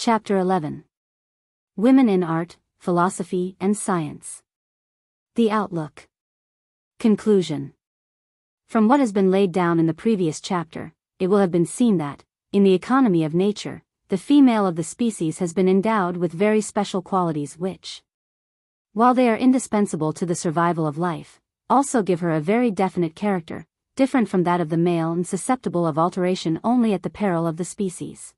Chapter 11. Women in Art, Philosophy and Science. The Outlook. Conclusion. From what has been laid down in the previous chapter, it will have been seen that, in the economy of nature, the female of the species has been endowed with very special qualities which, while they are indispensable to the survival of life, also give her a very definite character, different from that of the male and susceptible of alteration only at the peril of the species.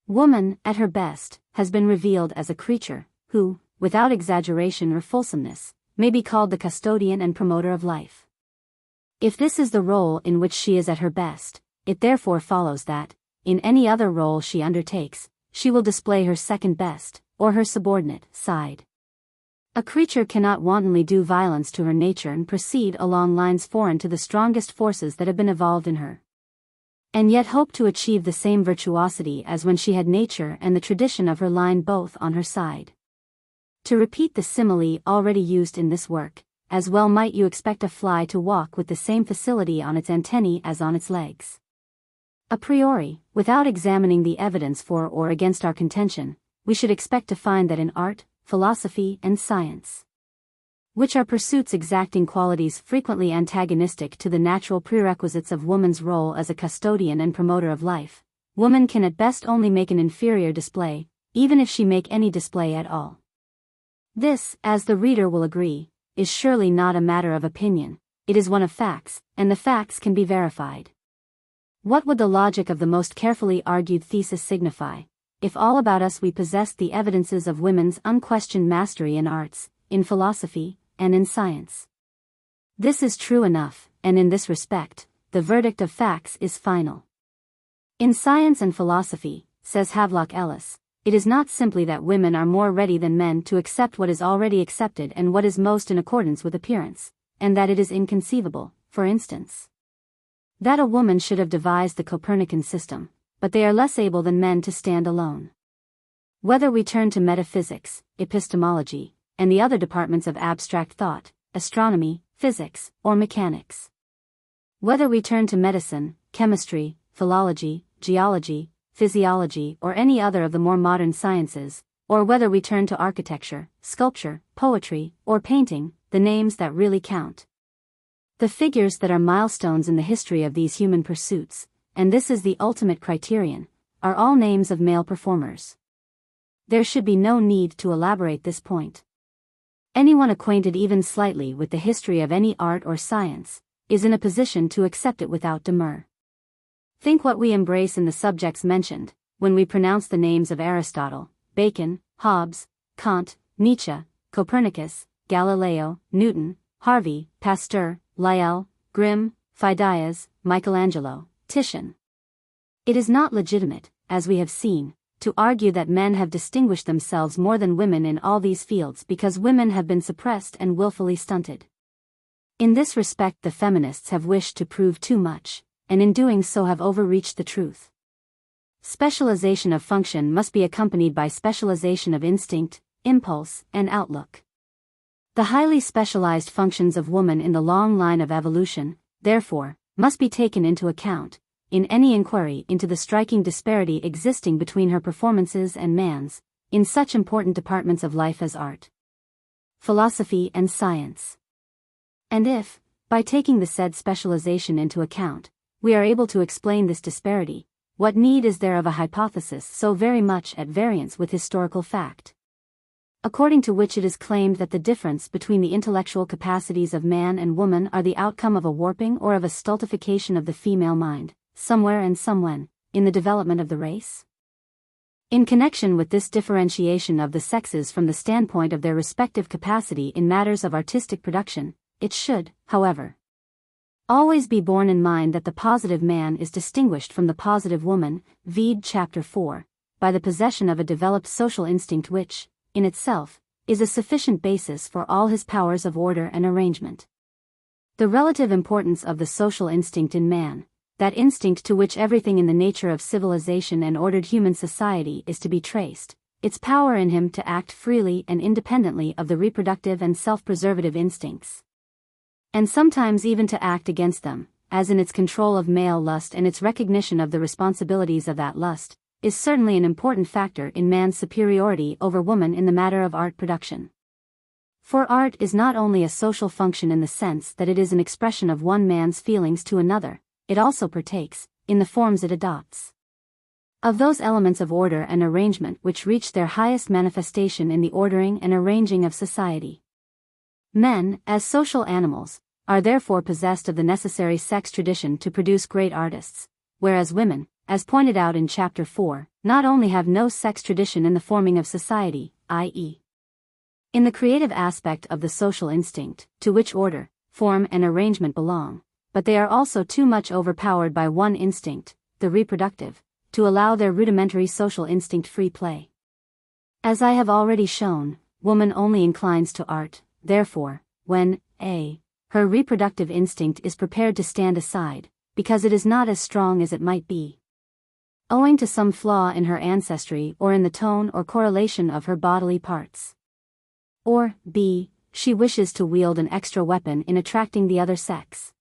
Woman, at her best, has been revealed as a creature, who, without exaggeration or fulsomeness, may be called the custodian and promoter of life. If this is the role in which she is at her best, it therefore follows that, in any other role she undertakes, she will display her second best, or her subordinate, side. A creature cannot wantonly do violence to her nature and proceed along lines foreign to the strongest forces that have been evolved in her, and yet hope to achieve the same virtuosity as when she had nature and the tradition of her line both on her side. To repeat the simile already used in this work, as well might you expect a fly to walk with the same facility on its antennae as on its legs. A priori, without examining the evidence for or against our contention, we should expect to find that in art, philosophy and science, which are pursuits exacting qualities frequently antagonistic to the natural prerequisites of woman's role as a custodian and promoter of life, woman can at best only make an inferior display, even if she make any display at all. This, as the reader will agree, is surely not a matter of opinion, it is one of facts, and the facts can be verified. What would the logic of the most carefully argued thesis signify, if all about us we possessed the evidences of women's unquestioned mastery in arts, in philosophy, and in science? This is true enough, and in this respect, the verdict of facts is final. In science and philosophy, says Havelock Ellis, it is not simply that women are more ready than men to accept what is already accepted and what is most in accordance with appearance, and that it is inconceivable, for instance, that a woman should have devised the Copernican system, but they are less able than men to stand alone. Whether we turn to metaphysics, epistemology, and the other departments of abstract thought, astronomy, physics, or mechanics. Whether we turn to medicine, chemistry, philology, geology, physiology, or any other of the more modern sciences, or whether we turn to architecture, sculpture, poetry, or painting, the names that really count, the figures that are milestones in the history of these human pursuits, and this is the ultimate criterion, are all names of male performers. There should be no need to elaborate this point. Anyone acquainted even slightly with the history of any art or science, is in a position to accept it without demur. Think what we embrace in the subjects mentioned, when we pronounce the names of Aristotle, Bacon, Hobbes, Kant, Nietzsche, Copernicus, Galileo, Newton, Harvey, Pasteur, Lyell, Grimm, Phidias, Michelangelo, Titian. It is not legitimate, as we have seen, to argue that men have distinguished themselves more than women in all these fields because women have been suppressed and willfully stunted. In this respect the feminists have wished to prove too much, and in doing so have overreached the truth. Specialization of function must be accompanied by specialization of instinct, impulse, and outlook. The highly specialized functions of woman in the long line of evolution, therefore, must be taken into account, in any inquiry into the striking disparity existing between her performances and man's, in such important departments of life as art, philosophy and science. And if, by taking the said specialization into account, we are able to explain this disparity, what need is there of a hypothesis so very much at variance with historical fact, according to which it is claimed that the difference between the intellectual capacities of man and woman are the outcome of a warping or of a stultification of the female mind, somewhere and somewhen, in the development of the race? In connection with this differentiation of the sexes from the standpoint of their respective capacity in matters of artistic production, it should, however, always be borne in mind that the positive man is distinguished from the positive woman, vide Chapter 4, by the possession of a developed social instinct which, in itself, is a sufficient basis for all his powers of order and arrangement. The relative importance of the social instinct in man, that instinct to which everything in the nature of civilization and ordered human society is to be traced, its power in him to act freely and independently of the reproductive and self-preservative instincts, and sometimes even to act against them, as in its control of male lust and its recognition of the responsibilities of that lust, is certainly an important factor in man's superiority over woman in the matter of art production. For art is not only a social function in the sense that it is an expression of one man's feelings to another, it also partakes, in the forms it adopts, of those elements of order and arrangement which reach their highest manifestation in the ordering and arranging of society. Men, as social animals, are therefore possessed of the necessary sex tradition to produce great artists, whereas women, as pointed out in Chapter 4, not only have no sex tradition in the forming of society, i.e., in the creative aspect of the social instinct, to which order, form and arrangement belong, but they are also too much overpowered by one instinct, the reproductive, to allow their rudimentary social instinct free play. As I have already shown, woman only inclines to art, therefore, when her reproductive instinct is prepared to stand aside, because it is not as strong as it might be, owing to some flaw in her ancestry or in the tone or correlation of her bodily parts. Or, b. she wishes to wield an extra weapon in attracting the other sex.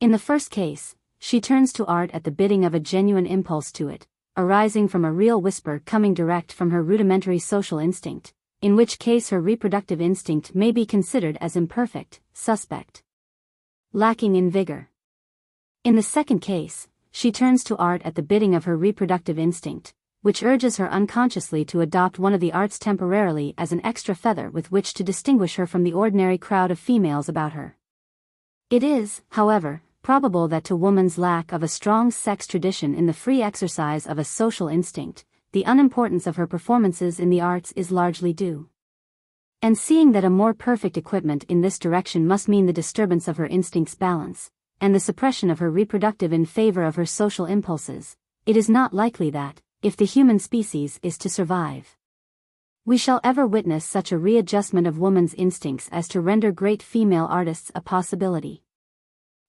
In the first case, she turns to art at the bidding of a genuine impulse to it, arising from a real whisper coming direct from her rudimentary social instinct, in which case her reproductive instinct may be considered as imperfect, suspect, lacking in vigor. In the second case, she turns to art at the bidding of her reproductive instinct, which urges her unconsciously to adopt one of the arts temporarily as an extra feather with which to distinguish her from the ordinary crowd of females about her. It is, however, probable that to woman's lack of a strong sex tradition in the free exercise of a social instinct, the unimportance of her performances in the arts is largely due. And seeing that a more perfect equipment in this direction must mean the disturbance of her instinct's balance, and the suppression of her reproductive in favor of her social impulses, it is not likely that, if the human species is to survive, we shall ever witness such a readjustment of woman's instincts as to render great female artists a possibility.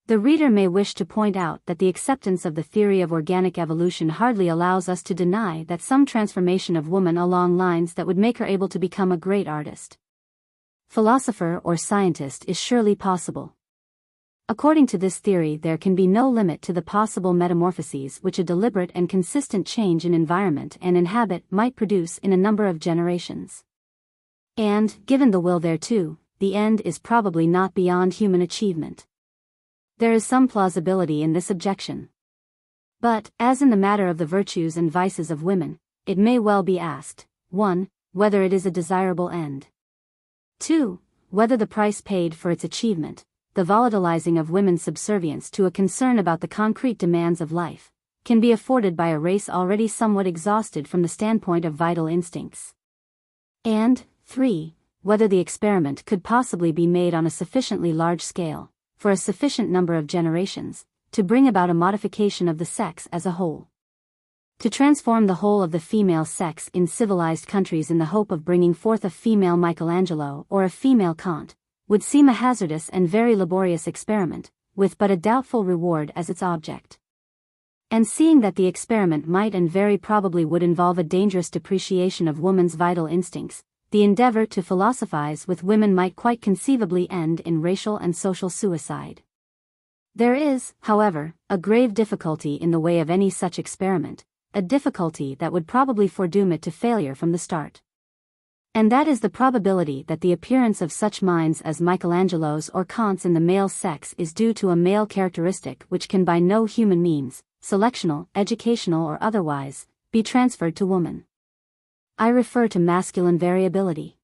The reader may wish to point out that the acceptance of the theory of organic evolution hardly allows us to deny that some transformation of woman along lines that would make her able to become a great artist, philosopher or scientist is surely possible. According to this theory, there can be no limit to the possible metamorphoses which a deliberate and consistent change in environment and in habit might produce in a number of generations. And, given the will thereto, the end is probably not beyond human achievement. There is some plausibility in this objection. But, as in the matter of the virtues and vices of women, it may well be asked, 1. Whether it is a desirable end. 2. Whether the price paid for its achievement, the volatilizing of women's subservience to a concern about the concrete demands of life, can be afforded by a race already somewhat exhausted from the standpoint of vital instincts. And, 3. Whether the experiment could possibly be made on a sufficiently large scale, for a sufficient number of generations, to bring about a modification of the sex as a whole. To transform the whole of the female sex in civilized countries in the hope of bringing forth a female Michelangelo or a female Kant, would seem a hazardous and very laborious experiment, with but a doubtful reward as its object. And seeing that the experiment might and very probably would involve a dangerous depreciation of woman's vital instincts, the endeavor to philosophize with women might quite conceivably end in racial and social suicide. There is, however, a grave difficulty in the way of any such experiment, a difficulty that would probably foredoom it to failure from the start. And that is the probability that the appearance of such minds as Michelangelo's or Kant's in the male sex is due to a male characteristic which can by no human means, selectional, educational or otherwise, be transferred to woman. I refer to masculine variability.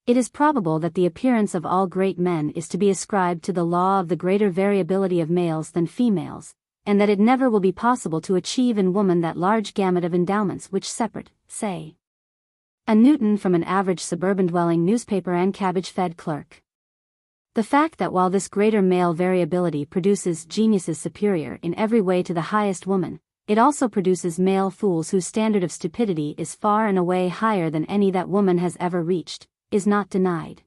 It is probable that the appearance of all great men is to be ascribed to the law of the greater variability of males than females, and that it never will be possible to achieve in woman that large gamut of endowments which separate, say, a Newton from an average suburban-dwelling newspaper and cabbage-fed clerk. The fact that while this greater male variability produces geniuses superior in every way to the highest woman, it also produces male fools whose standard of stupidity is far and away higher than any that woman has ever reached, is not denied.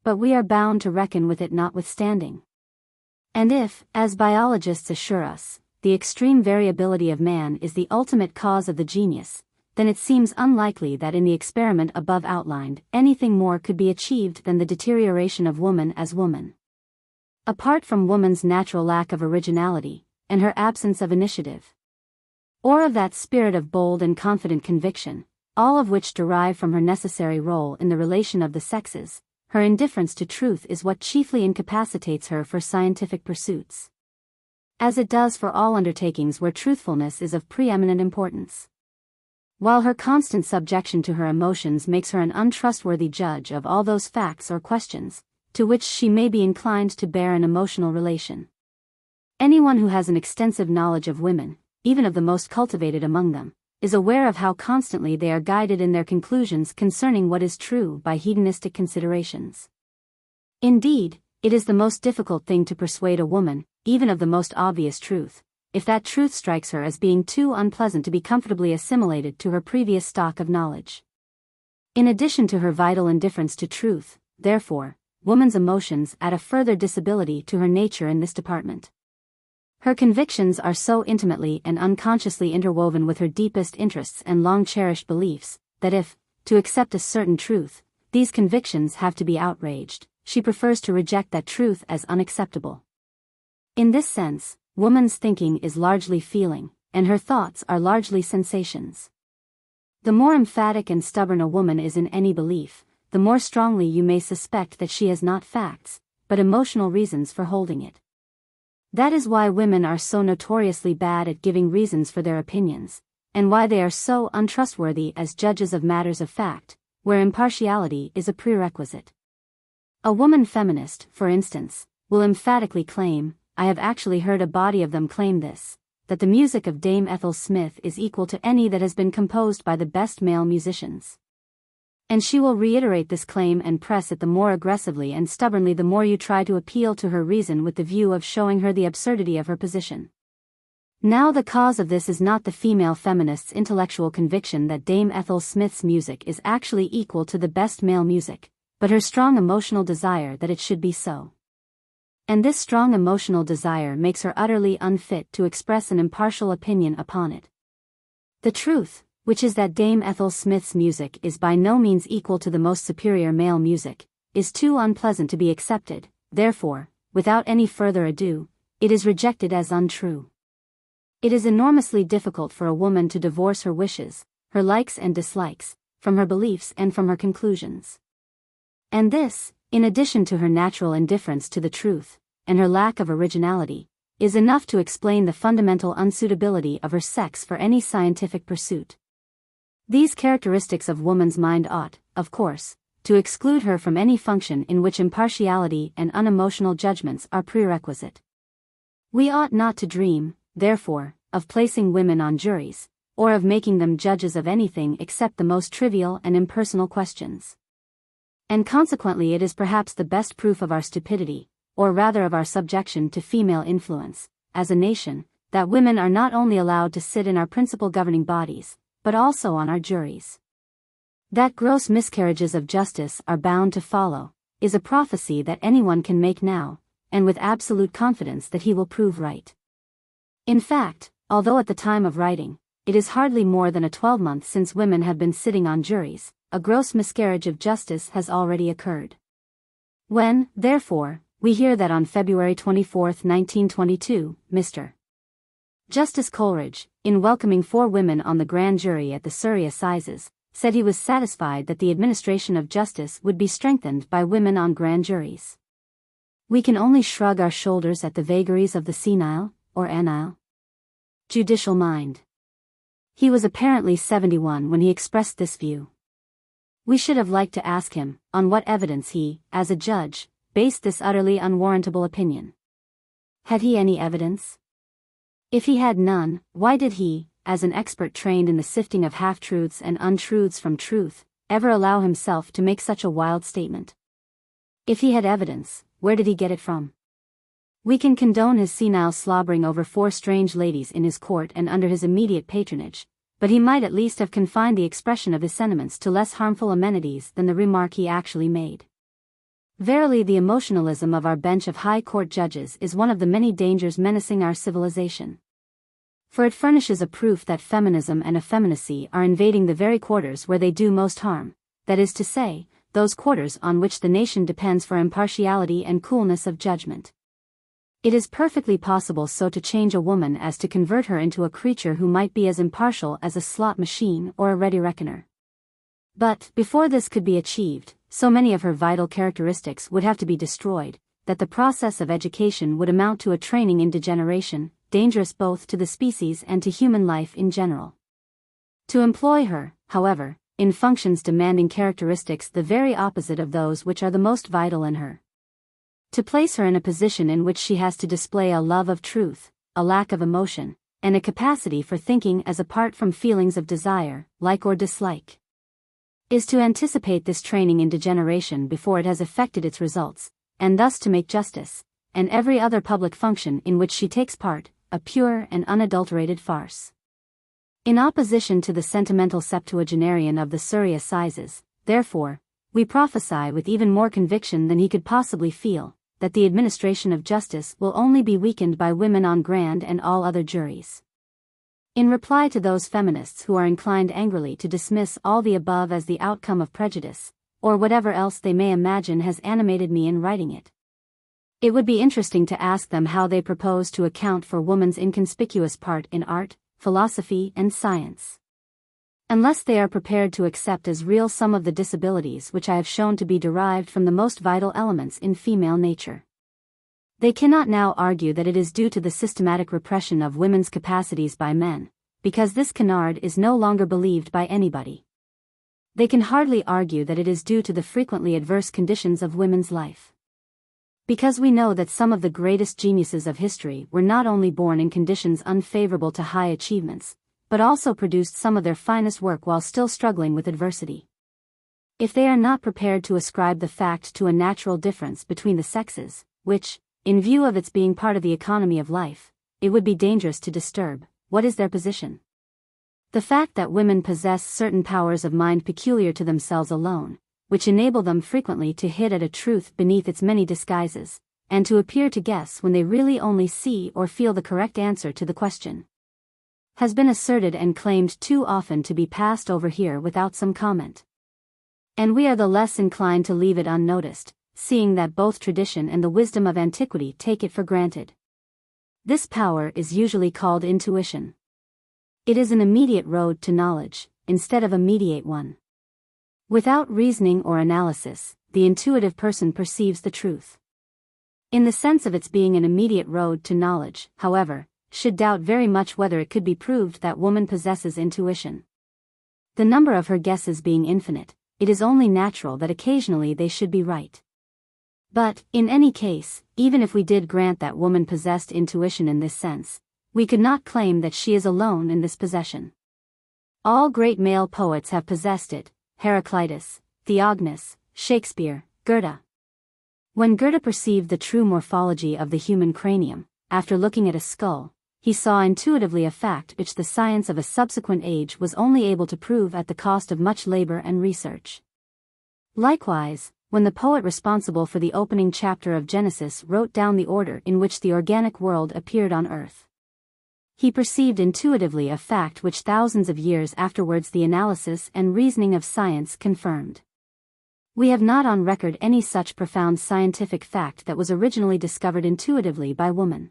But we are bound to reckon with it notwithstanding. And if, as biologists assure us, the extreme variability of man is the ultimate cause of the genius, then it seems unlikely that in the experiment above outlined, anything more could be achieved than the deterioration of woman as woman. Apart from woman's natural lack of originality, and her absence of initiative, or of that spirit of bold and confident conviction, all of which derive from her necessary role in the relation of the sexes. Her indifference to truth is what chiefly incapacitates her for scientific pursuits, as it does for all undertakings where truthfulness is of preeminent importance. While her constant subjection to her emotions makes her an untrustworthy judge of all those facts or questions to which she may be inclined to bear an emotional relation. Anyone who has an extensive knowledge of women, even of the most cultivated among them, is aware of how constantly they are guided in their conclusions concerning what is true by hedonistic considerations. Indeed, it is the most difficult thing to persuade a woman, even of the most obvious truth, if that truth strikes her as being too unpleasant to be comfortably assimilated to her previous stock of knowledge. In addition to her vital indifference to truth, therefore, woman's emotions add a further disability to her nature in this department. Her convictions are so intimately and unconsciously interwoven with her deepest interests and long-cherished beliefs, that if, to accept a certain truth, these convictions have to be outraged, she prefers to reject that truth as unacceptable. In this sense, woman's thinking is largely feeling, and her thoughts are largely sensations. The more emphatic and stubborn a woman is in any belief, the more strongly you may suspect that she has not facts, but emotional reasons for holding it. That is why women are so notoriously bad at giving reasons for their opinions, and why they are so untrustworthy as judges of matters of fact, where impartiality is a prerequisite. A woman feminist, for instance, will emphatically claim, I have actually heard a body of them claim this, that the music of Dame Ethel Smith is equal to any that has been composed by the best male musicians. And she will reiterate this claim and press it the more aggressively and stubbornly the more you try to appeal to her reason with the view of showing her the absurdity of her position. Now the cause of this is not the female feminist's intellectual conviction that Dame Ethel Smith's music is actually equal to the best male music, but her strong emotional desire that it should be so. And this strong emotional desire makes her utterly unfit to express an impartial opinion upon it. The truth, which is that Dame Ethel Smith's music is by no means equal to the most superior male music, is too unpleasant to be accepted, therefore, without any further ado, it is rejected as untrue. It is enormously difficult for a woman to divorce her wishes, her likes and dislikes, from her beliefs and from her conclusions. And this, in addition to her natural indifference to the truth, and her lack of originality, is enough to explain the fundamental unsuitability of her sex for any scientific pursuit. These characteristics of woman's mind ought, of course, to exclude her from any function in which impartiality and unemotional judgments are prerequisite. We ought not to dream, therefore, of placing women on juries, or of making them judges of anything except the most trivial and impersonal questions. And consequently it is perhaps the best proof of our stupidity, or rather of our subjection to female influence, as a nation, that women are not only allowed to sit in our principal governing bodies, but also on our juries. That gross miscarriages of justice are bound to follow, is a prophecy that anyone can make now, and with absolute confidence that he will prove right. In fact, although at the time of writing, it is hardly more than a 12-month since women have been sitting on juries, a gross miscarriage of justice has already occurred. When, therefore, we hear that on February 24, 1922, Mr. Justice Coleridge, in welcoming 4 women on the grand jury at the Surrey Assizes, said he was satisfied that the administration of justice would be strengthened by women on grand juries. We can only shrug our shoulders at the vagaries of the senile, or anile, judicial mind. He was apparently 71 when he expressed this view. We should have liked to ask him, on what evidence he, as a judge, based this utterly unwarrantable opinion. Had he any evidence? If he had none, why did he, as an expert trained in the sifting of half-truths and untruths from truth, ever allow himself to make such a wild statement? If he had evidence, where did he get it from? We can condone his senile slobbering over 4 strange ladies in his court and under his immediate patronage, but he might at least have confined the expression of his sentiments to less harmful amenities than the remark he actually made. Verily the emotionalism of our bench of high court judges is one of the many dangers menacing our civilization. For it furnishes a proof that feminism and effeminacy are invading the very quarters where they do most harm, that is to say, those quarters on which the nation depends for impartiality and coolness of judgment. It is perfectly possible so to change a woman as to convert her into a creature who might be as impartial as a slot machine or a ready reckoner. But, before this could be achieved, so many of her vital characteristics would have to be destroyed, that the process of education would amount to a training in degeneration, dangerous both to the species and to human life in general. To employ her, however, in functions demanding characteristics the very opposite of those which are the most vital in her. To place her in a position in which she has to display a love of truth, a lack of emotion, and a capacity for thinking as apart from feelings of desire, like or dislike, is to anticipate this training in degeneration before it has effected its results, and thus to make justice, and every other public function in which she takes part, a pure and unadulterated farce. In opposition to the sentimental septuagenarian of the Surrey Assizes, therefore, we prophesy with even more conviction than he could possibly feel, that the administration of justice will only be weakened by women on grand and all other juries. In reply to those feminists who are inclined angrily to dismiss all the above as the outcome of prejudice, or whatever else they may imagine has animated me in writing it, it would be interesting to ask them how they propose to account for woman's inconspicuous part in art, philosophy, and science. Unless they are prepared to accept as real some of the disabilities which I have shown to be derived from the most vital elements in female nature. They cannot now argue that it is due to the systematic repression of women's capacities by men, because this canard is no longer believed by anybody. They can hardly argue that it is due to the frequently adverse conditions of women's life. Because we know that some of the greatest geniuses of history were not only born in conditions unfavorable to high achievements, but also produced some of their finest work while still struggling with adversity. If they are not prepared to ascribe the fact to a natural difference between the sexes, which, in view of its being part of the economy of life, it would be dangerous to disturb, what is their position? The fact that women possess certain powers of mind peculiar to themselves alone, which enable them frequently to hit at a truth beneath its many disguises, and to appear to guess when they really only see or feel the correct answer to the question, has been asserted and claimed too often to be passed over here without some comment. And we are the less inclined to leave it unnoticed, seeing that both tradition and the wisdom of antiquity take it for granted. This power is usually called intuition. It is an immediate road to knowledge, instead of a mediate one. Without reasoning or analysis, the intuitive person perceives the truth. In the sense of its being an immediate road to knowledge, however, should doubt very much whether it could be proved that woman possesses intuition. The number of her guesses being infinite, it is only natural that occasionally they should be right. But, in any case, even if we did grant that woman possessed intuition in this sense, we could not claim that she is alone in this possession. All great male poets have possessed it, Heraclitus, Theognis, Shakespeare, Goethe. When Goethe perceived the true morphology of the human cranium, after looking at a skull, he saw intuitively a fact which the science of a subsequent age was only able to prove at the cost of much labor and research. Likewise, when the poet responsible for the opening chapter of Genesis wrote down the order in which the organic world appeared on earth, he perceived intuitively a fact which thousands of years afterwards the analysis and reasoning of science confirmed. We have not on record any such profound scientific fact that was originally discovered intuitively by woman.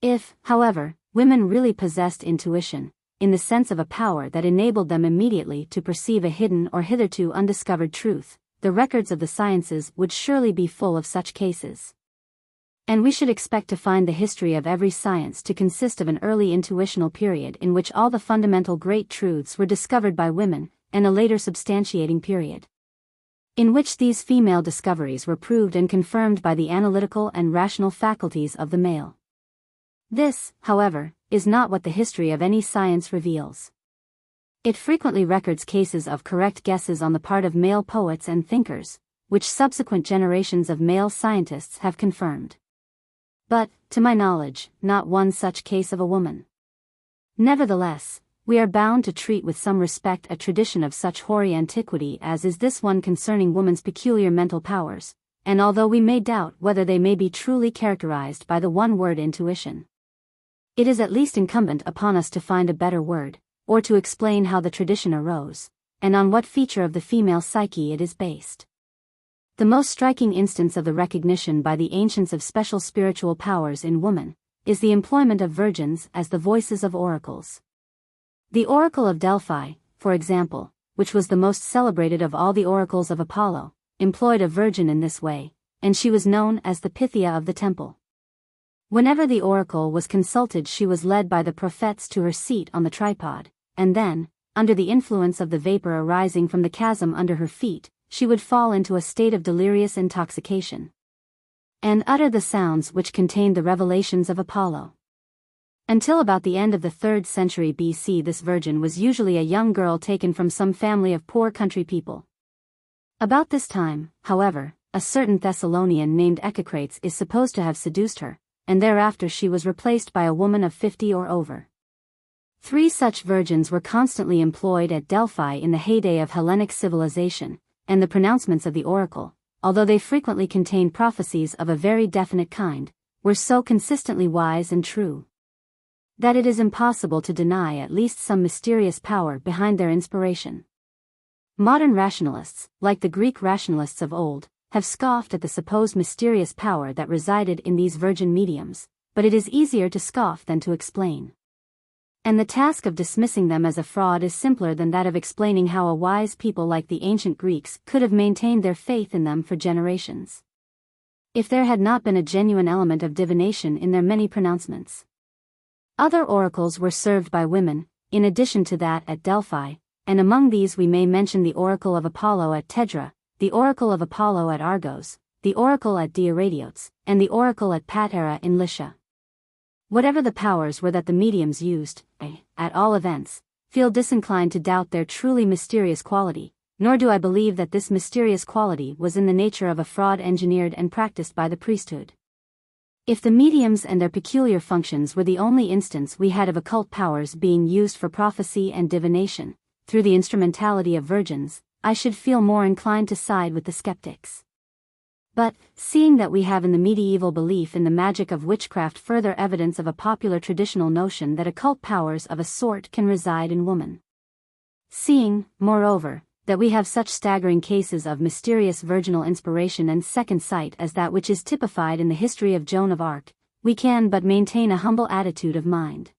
If, however, women really possessed intuition, in the sense of a power that enabled them immediately to perceive a hidden or hitherto undiscovered truth, the records of the sciences would surely be full of such cases. And we should expect to find the history of every science to consist of an early intuitional period in which all the fundamental great truths were discovered by women, and a later substantiating period, in which these female discoveries were proved and confirmed by the analytical and rational faculties of the male. This, however, is not what the history of any science reveals. It frequently records cases of correct guesses on the part of male poets and thinkers, which subsequent generations of male scientists have confirmed. But, to my knowledge, not one such case of a woman. Nevertheless, we are bound to treat with some respect a tradition of such hoary antiquity as is this one concerning woman's peculiar mental powers, and although we may doubt whether they may be truly characterized by the one word intuition, it is at least incumbent upon us to find a better word, or to explain how the tradition arose, and on what feature of the female psyche it is based. The most striking instance of the recognition by the ancients of special spiritual powers in woman is the employment of virgins as the voices of oracles. The Oracle of Delphi, for example, which was the most celebrated of all the oracles of Apollo, employed a virgin in this way, and she was known as the Pythia of the temple. Whenever the oracle was consulted, she was led by the prophets to her seat on the tripod, and then, under the influence of the vapor arising from the chasm under her feet, she would fall into a state of delirious intoxication and utter the sounds which contained the revelations of Apollo. Until about the end of the 3rd century BC, this virgin was usually a young girl taken from some family of poor country people. About this time, however, a certain Thessalonian named Echecrates is supposed to have seduced her, and thereafter she was replaced by a woman of 50 or over. 3 such virgins were constantly employed at Delphi in the heyday of Hellenic civilization, and the pronouncements of the oracle, although they frequently contained prophecies of a very definite kind, were so consistently wise and true that it is impossible to deny at least some mysterious power behind their inspiration. Modern rationalists, like the Greek rationalists of old, have scoffed at the supposed mysterious power that resided in these virgin mediums, but it is easier to scoff than to explain. And the task of dismissing them as a fraud is simpler than that of explaining how a wise people like the ancient Greeks could have maintained their faith in them for generations, if there had not been a genuine element of divination in their many pronouncements. Other oracles were served by women, in addition to that at Delphi, and among these we may mention the oracle of Apollo at Tedra, the oracle of Apollo at Argos, the oracle at Diarrhea, and the oracle at Patara in Lycia. Whatever the powers were that the mediums used, I, at all events, feel disinclined to doubt their truly mysterious quality, nor do I believe that this mysterious quality was in the nature of a fraud engineered and practiced by the priesthood. If the mediums and their peculiar functions were the only instance we had of occult powers being used for prophecy and divination, through the instrumentality of virgins, I should feel more inclined to side with the skeptics. But, seeing that we have in the medieval belief in the magic of witchcraft further evidence of a popular traditional notion that occult powers of a sort can reside in woman. Seeing, moreover, that we have such staggering cases of mysterious virginal inspiration and second sight as that which is typified in the history of Joan of Arc, we can but maintain a humble attitude of mind.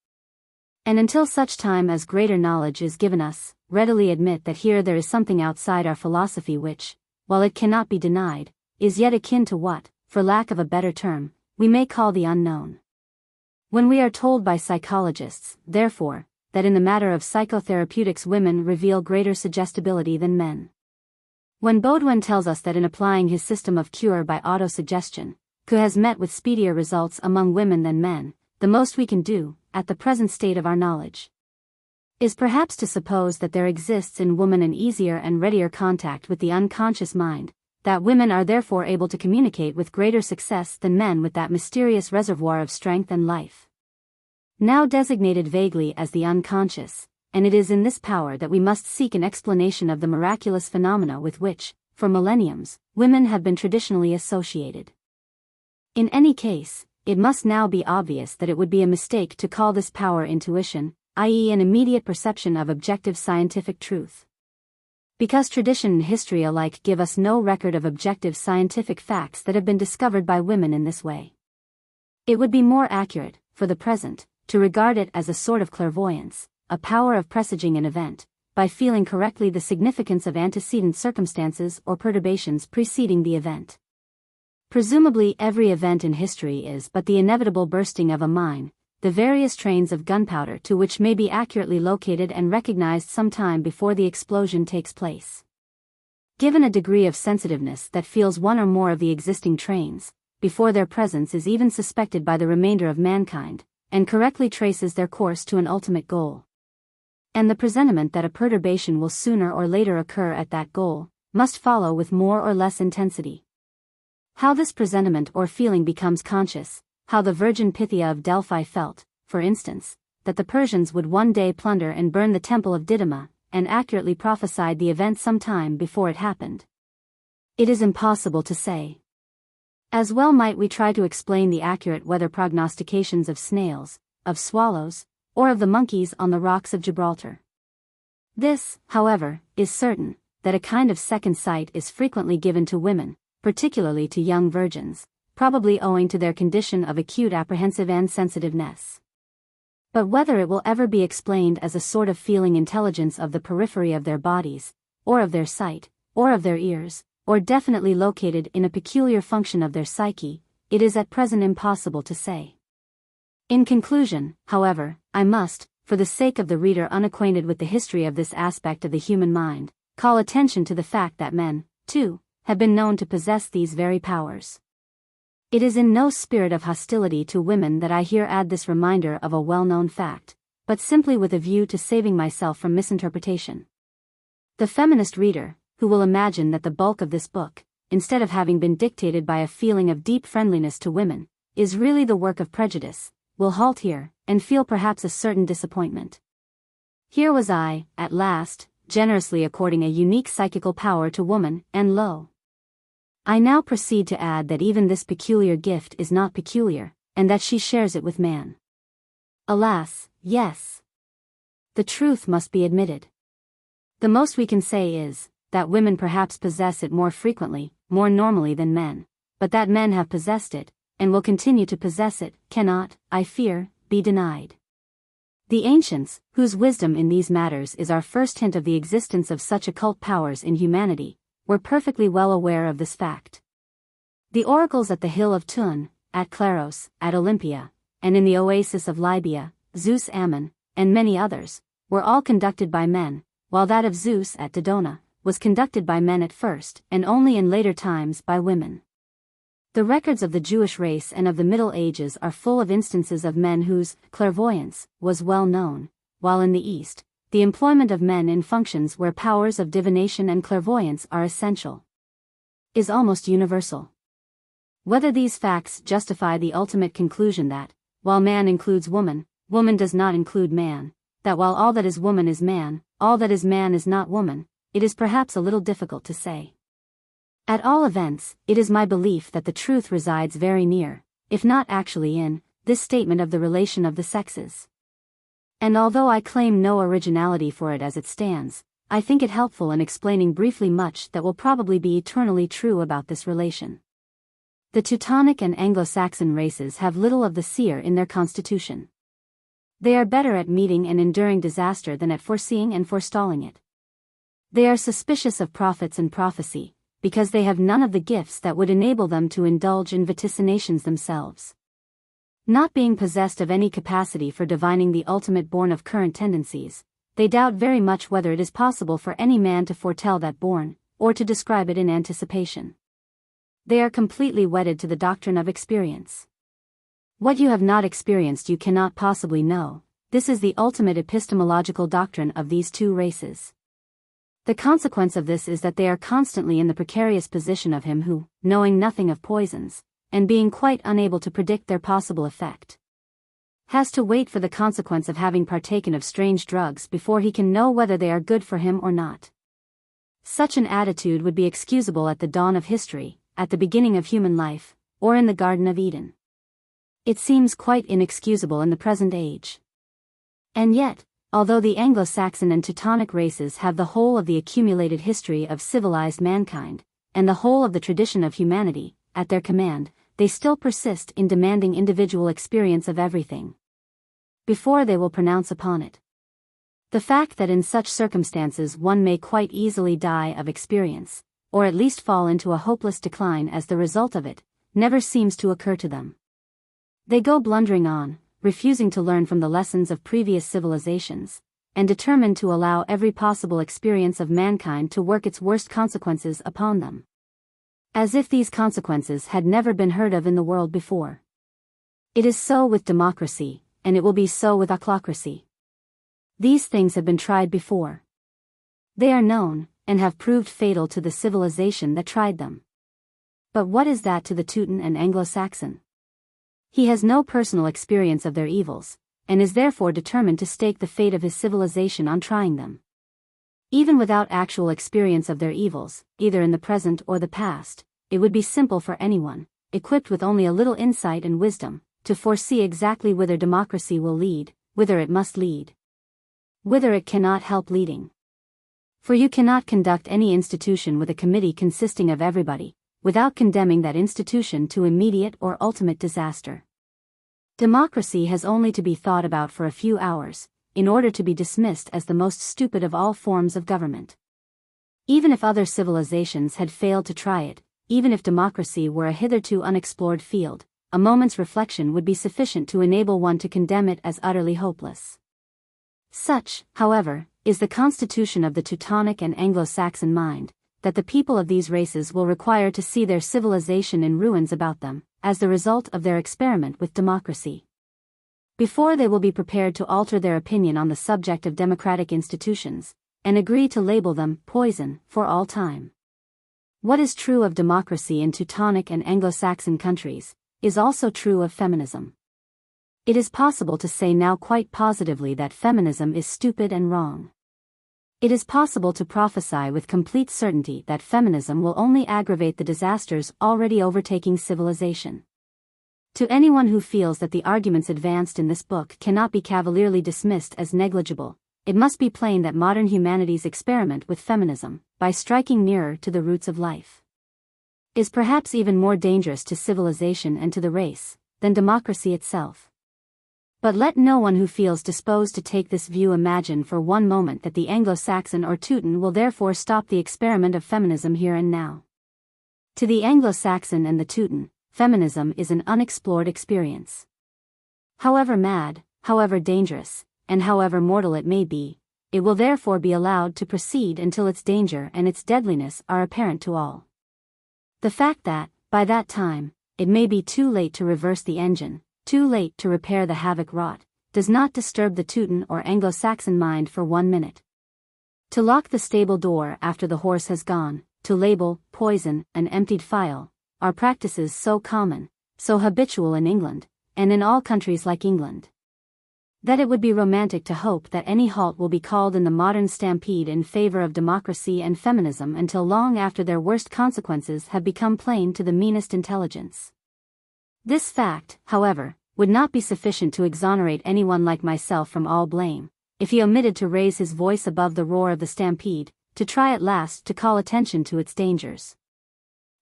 And until such time as greater knowledge is given us, readily admit that here there is something outside our philosophy which, while it cannot be denied, is yet akin to what, for lack of a better term, we may call the unknown. When we are told by psychologists, therefore, that in the matter of psychotherapeutics women reveal greater suggestibility than men. When Baudouin tells us that in applying his system of cure by autosuggestion, Q has met with speedier results among women than men, the most we can do, at the present state of our knowledge, is perhaps to suppose that there exists in woman an easier and readier contact with the unconscious mind, that women are therefore able to communicate with greater success than men with that mysterious reservoir of strength and life, now designated vaguely as the unconscious, and it is in this power that we must seek an explanation of the miraculous phenomena with which, for millenniums, women have been traditionally associated. In any case, it must now be obvious that it would be a mistake to call this power intuition, i.e. an immediate perception of objective scientific truth. Because tradition and history alike give us no record of objective scientific facts that have been discovered by women in this way. It would be more accurate, for the present, to regard it as a sort of clairvoyance, a power of presaging an event, by feeling correctly the significance of antecedent circumstances or perturbations preceding the event. Presumably every event in history is but the inevitable bursting of a mine, the various trains of gunpowder to which may be accurately located and recognized some time before the explosion takes place. Given a degree of sensitiveness that feels one or more of the existing trains, before their presence is even suspected by the remainder of mankind, and correctly traces their course to an ultimate goal. And the presentiment that a perturbation will sooner or later occur at that goal, must follow with more or less intensity. How this presentiment or feeling becomes conscious, how the virgin Pythia of Delphi felt, for instance, that the Persians would one day plunder and burn the temple of Didyma, and accurately prophesied the event some time before it happened. It is impossible to say. As well might we try to explain the accurate weather prognostications of snails, of swallows, or of the monkeys on the rocks of Gibraltar. This, however, is certain, that a kind of second sight is frequently given to women, particularly to young virgins, probably owing to their condition of acute apprehensive and sensitiveness. But whether it will ever be explained as a sort of feeling intelligence of the periphery of their bodies, or of their sight, or of their ears, or definitely located in a peculiar function of their psyche, it is at present impossible to say. In conclusion, however, I must, for the sake of the reader unacquainted with the history of this aspect of the human mind, call attention to the fact that men, too, have been known to possess these very powers. It is in no spirit of hostility to women that I here add this reminder of a well-known fact, but simply with a view to saving myself from misinterpretation. The feminist reader, who will imagine that the bulk of this book, instead of having been dictated by a feeling of deep friendliness to women, is really the work of prejudice, will halt here, and feel perhaps a certain disappointment. Here was I, at last, generously according a unique psychical power to woman, and lo! I now proceed to add that even this peculiar gift is not peculiar, and that she shares it with man. Alas, yes. The truth must be admitted. The most we can say is, that women perhaps possess it more frequently, more normally than men, but that men have possessed it, and will continue to possess it, cannot, I fear, be denied. The ancients, whose wisdom in these matters is our first hint of the existence of such occult powers in humanity, were perfectly well aware of this fact. The oracles at the hill of Tun, at Claros, at Olympia, and in the oasis of Libya, Zeus Ammon, and many others, were all conducted by men, while that of Zeus at Dodona was conducted by men at first, and only in later times by women. The records of the Jewish race and of the Middle Ages are full of instances of men whose clairvoyance was well known, while in the East, the employment of men in functions where powers of divination and clairvoyance are essential is almost universal. Whether these facts justify the ultimate conclusion that, while man includes woman, woman does not include man, that while all that is woman is man, all that is man is not woman, it is perhaps a little difficult to say. At all events, it is my belief that the truth resides very near, if not actually in, this statement of the relation of the sexes. And although I claim no originality for it as it stands, I think it helpful in explaining briefly much that will probably be eternally true about this relation. The Teutonic and Anglo-Saxon races have little of the seer in their constitution. They are better at meeting and enduring disaster than at foreseeing and forestalling it. They are suspicious of prophets and prophecy, because they have none of the gifts that would enable them to indulge in vaticinations themselves. Not being possessed of any capacity for divining the ultimate born of current tendencies, they doubt very much whether it is possible for any man to foretell that born, or to describe it in anticipation. They are completely wedded to the doctrine of experience. What you have not experienced you cannot possibly know. This is the ultimate epistemological doctrine of these two races. The consequence of this is that they are constantly in the precarious position of him who, knowing nothing of poisons, and being quite unable to predict their possible effect, has to wait for the consequence of having partaken of strange drugs before he can know whether they are good for him or not. Such an attitude would be excusable at the dawn of history, at the beginning of human life, or in the Garden of Eden. It seems quite inexcusable in the present age. And yet, although the Anglo-Saxon and Teutonic races have the whole of the accumulated history of civilized mankind, and the whole of the tradition of humanity, at their command, they still persist in demanding individual experience of everything before they will pronounce upon it. The fact that in such circumstances one may quite easily die of experience, or at least fall into a hopeless decline as the result of it, never seems to occur to them. They go blundering on, refusing to learn from the lessons of previous civilizations, and determined to allow every possible experience of mankind to work its worst consequences upon them. As if these consequences had never been heard of in the world before. It is so with democracy, and it will be so with ochlocracy. These things have been tried before. They are known, and have proved fatal to the civilization that tried them. But what is that to the Teuton and Anglo-Saxon? He has no personal experience of their evils, and is therefore determined to stake the fate of his civilization on trying them. Even without actual experience of their evils, either in the present or the past, it would be simple for anyone, equipped with only a little insight and wisdom, to foresee exactly whither democracy will lead, whither it must lead, whither it cannot help leading. For you cannot conduct any institution with a committee consisting of everybody, without condemning that institution to immediate or ultimate disaster. Democracy has only to be thought about for a few hours, in order to be dismissed as the most stupid of all forms of government. Even if other civilizations had failed to try it, even if democracy were a hitherto unexplored field, a moment's reflection would be sufficient to enable one to condemn it as utterly hopeless. Such, however, is the constitution of the Teutonic and Anglo-Saxon mind, that the people of these races will require to see their civilization in ruins about them, as the result of their experiment with democracy, before they will be prepared to alter their opinion on the subject of democratic institutions, and agree to label them poison for all time. What is true of democracy in Teutonic and Anglo-Saxon countries, is also true of feminism. It is possible to say now quite positively that feminism is stupid and wrong. It is possible to prophesy with complete certainty that feminism will only aggravate the disasters already overtaking civilization. To anyone who feels that the arguments advanced in this book cannot be cavalierly dismissed as negligible, it must be plain that modern humanity's experiment with feminism, by striking nearer to the roots of life, is perhaps even more dangerous to civilization and to the race than democracy itself. But let no one who feels disposed to take this view imagine for one moment that the Anglo-Saxon or Teuton will therefore stop the experiment of feminism here and now. To the Anglo-Saxon and the Teuton, feminism is an unexplored experience. However mad, however dangerous, and however mortal it may be, it will therefore be allowed to proceed until its danger and its deadliness are apparent to all. The fact that, by that time, it may be too late to reverse the engine, too late to repair the havoc wrought, does not disturb the Teuton or Anglo-Saxon mind for 1 minute. To lock the stable door after the horse has gone, to label poison an emptied phial, are practices so common, so habitual in England, and in all countries like England, that it would be romantic to hope that any halt will be called in the modern stampede in favor of democracy and feminism until long after their worst consequences have become plain to the meanest intelligence. This fact, however, would not be sufficient to exonerate anyone like myself from all blame, if he omitted to raise his voice above the roar of the stampede, to try at last to call attention to its dangers.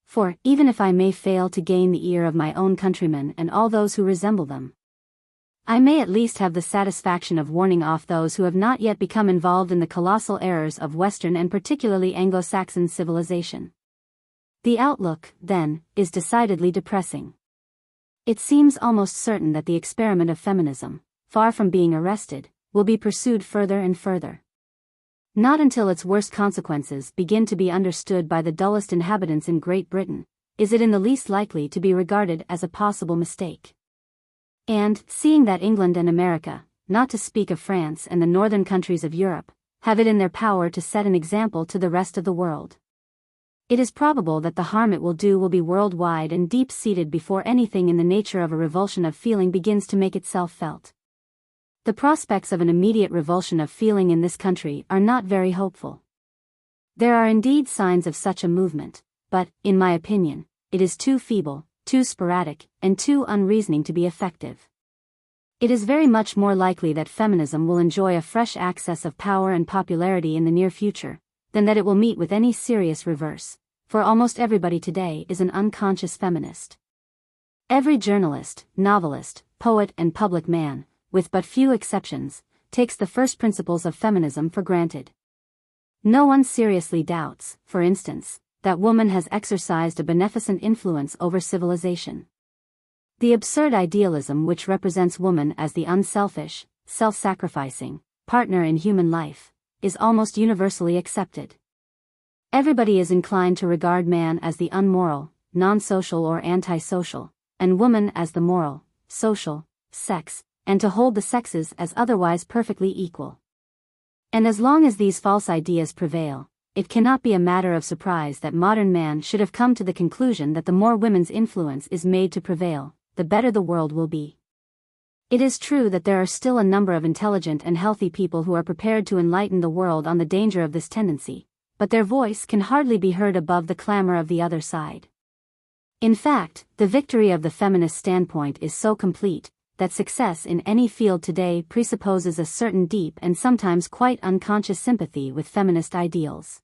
For, even if I may fail to gain the ear of my own countrymen and all those who resemble them, I may at least have the satisfaction of warning off those who have not yet become involved in the colossal errors of Western and particularly Anglo-Saxon civilization. The outlook, then, is decidedly depressing. It seems almost certain that the experiment of feminism, far from being arrested, will be pursued further and further. Not until its worst consequences begin to be understood by the dullest inhabitants in Great Britain, is it in the least likely to be regarded as a possible mistake. And, seeing that England and America, not to speak of France and the northern countries of Europe, have it in their power to set an example to the rest of the world, it is probable that the harm it will do will be worldwide and deep-seated before anything in the nature of a revulsion of feeling begins to make itself felt. The prospects of an immediate revulsion of feeling in this country are not very hopeful. There are indeed signs of such a movement, but, in my opinion, it is too feeble, too sporadic, and too unreasoning to be effective. It is very much more likely that feminism will enjoy a fresh access of power and popularity in the near future, than that it will meet with any serious reverse, for almost everybody today is an unconscious feminist. Every journalist, novelist, poet and public man, with but few exceptions, takes the first principles of feminism for granted. No one seriously doubts, for instance, that woman has exercised a beneficent influence over civilization. The absurd idealism which represents woman as the unselfish, self-sacrificing partner in human life is almost universally accepted. Everybody is inclined to regard man as the unmoral, non-social or anti-social, and woman as the moral, social, sex, and to hold the sexes as otherwise perfectly equal. And as long as these false ideas prevail, it cannot be a matter of surprise that modern man should have come to the conclusion that the more women's influence is made to prevail, the better the world will be. It is true that there are still a number of intelligent and healthy people who are prepared to enlighten the world on the danger of this tendency, but their voice can hardly be heard above the clamor of the other side. In fact, the victory of the feminist standpoint is so complete, that success in any field today presupposes a certain deep and sometimes quite unconscious sympathy with feminist ideals.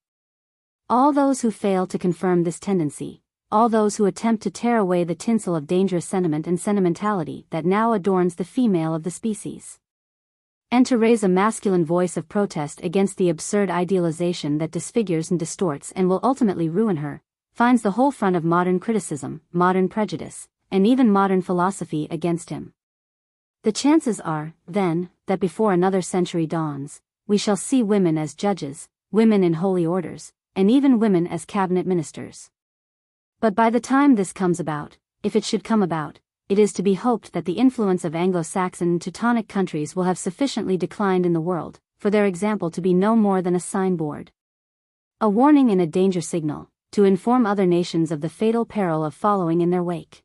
All those who fail to confirm this tendency, all those who attempt to tear away the tinsel of dangerous sentiment and sentimentality that now adorns the female of the species. And to raise a masculine voice of protest against the absurd idealization that disfigures and distorts and will ultimately ruin her, finds the whole front of modern criticism, modern prejudice, and even modern philosophy against him. The chances are, then, that before another century dawns, we shall see women as judges, women in holy orders, and even women as cabinet ministers. But by the time this comes about, if it should come about, it is to be hoped that the influence of Anglo-Saxon and Teutonic countries will have sufficiently declined in the world, for their example to be no more than a signboard, a warning and a danger signal, to inform other nations of the fatal peril of following in their wake.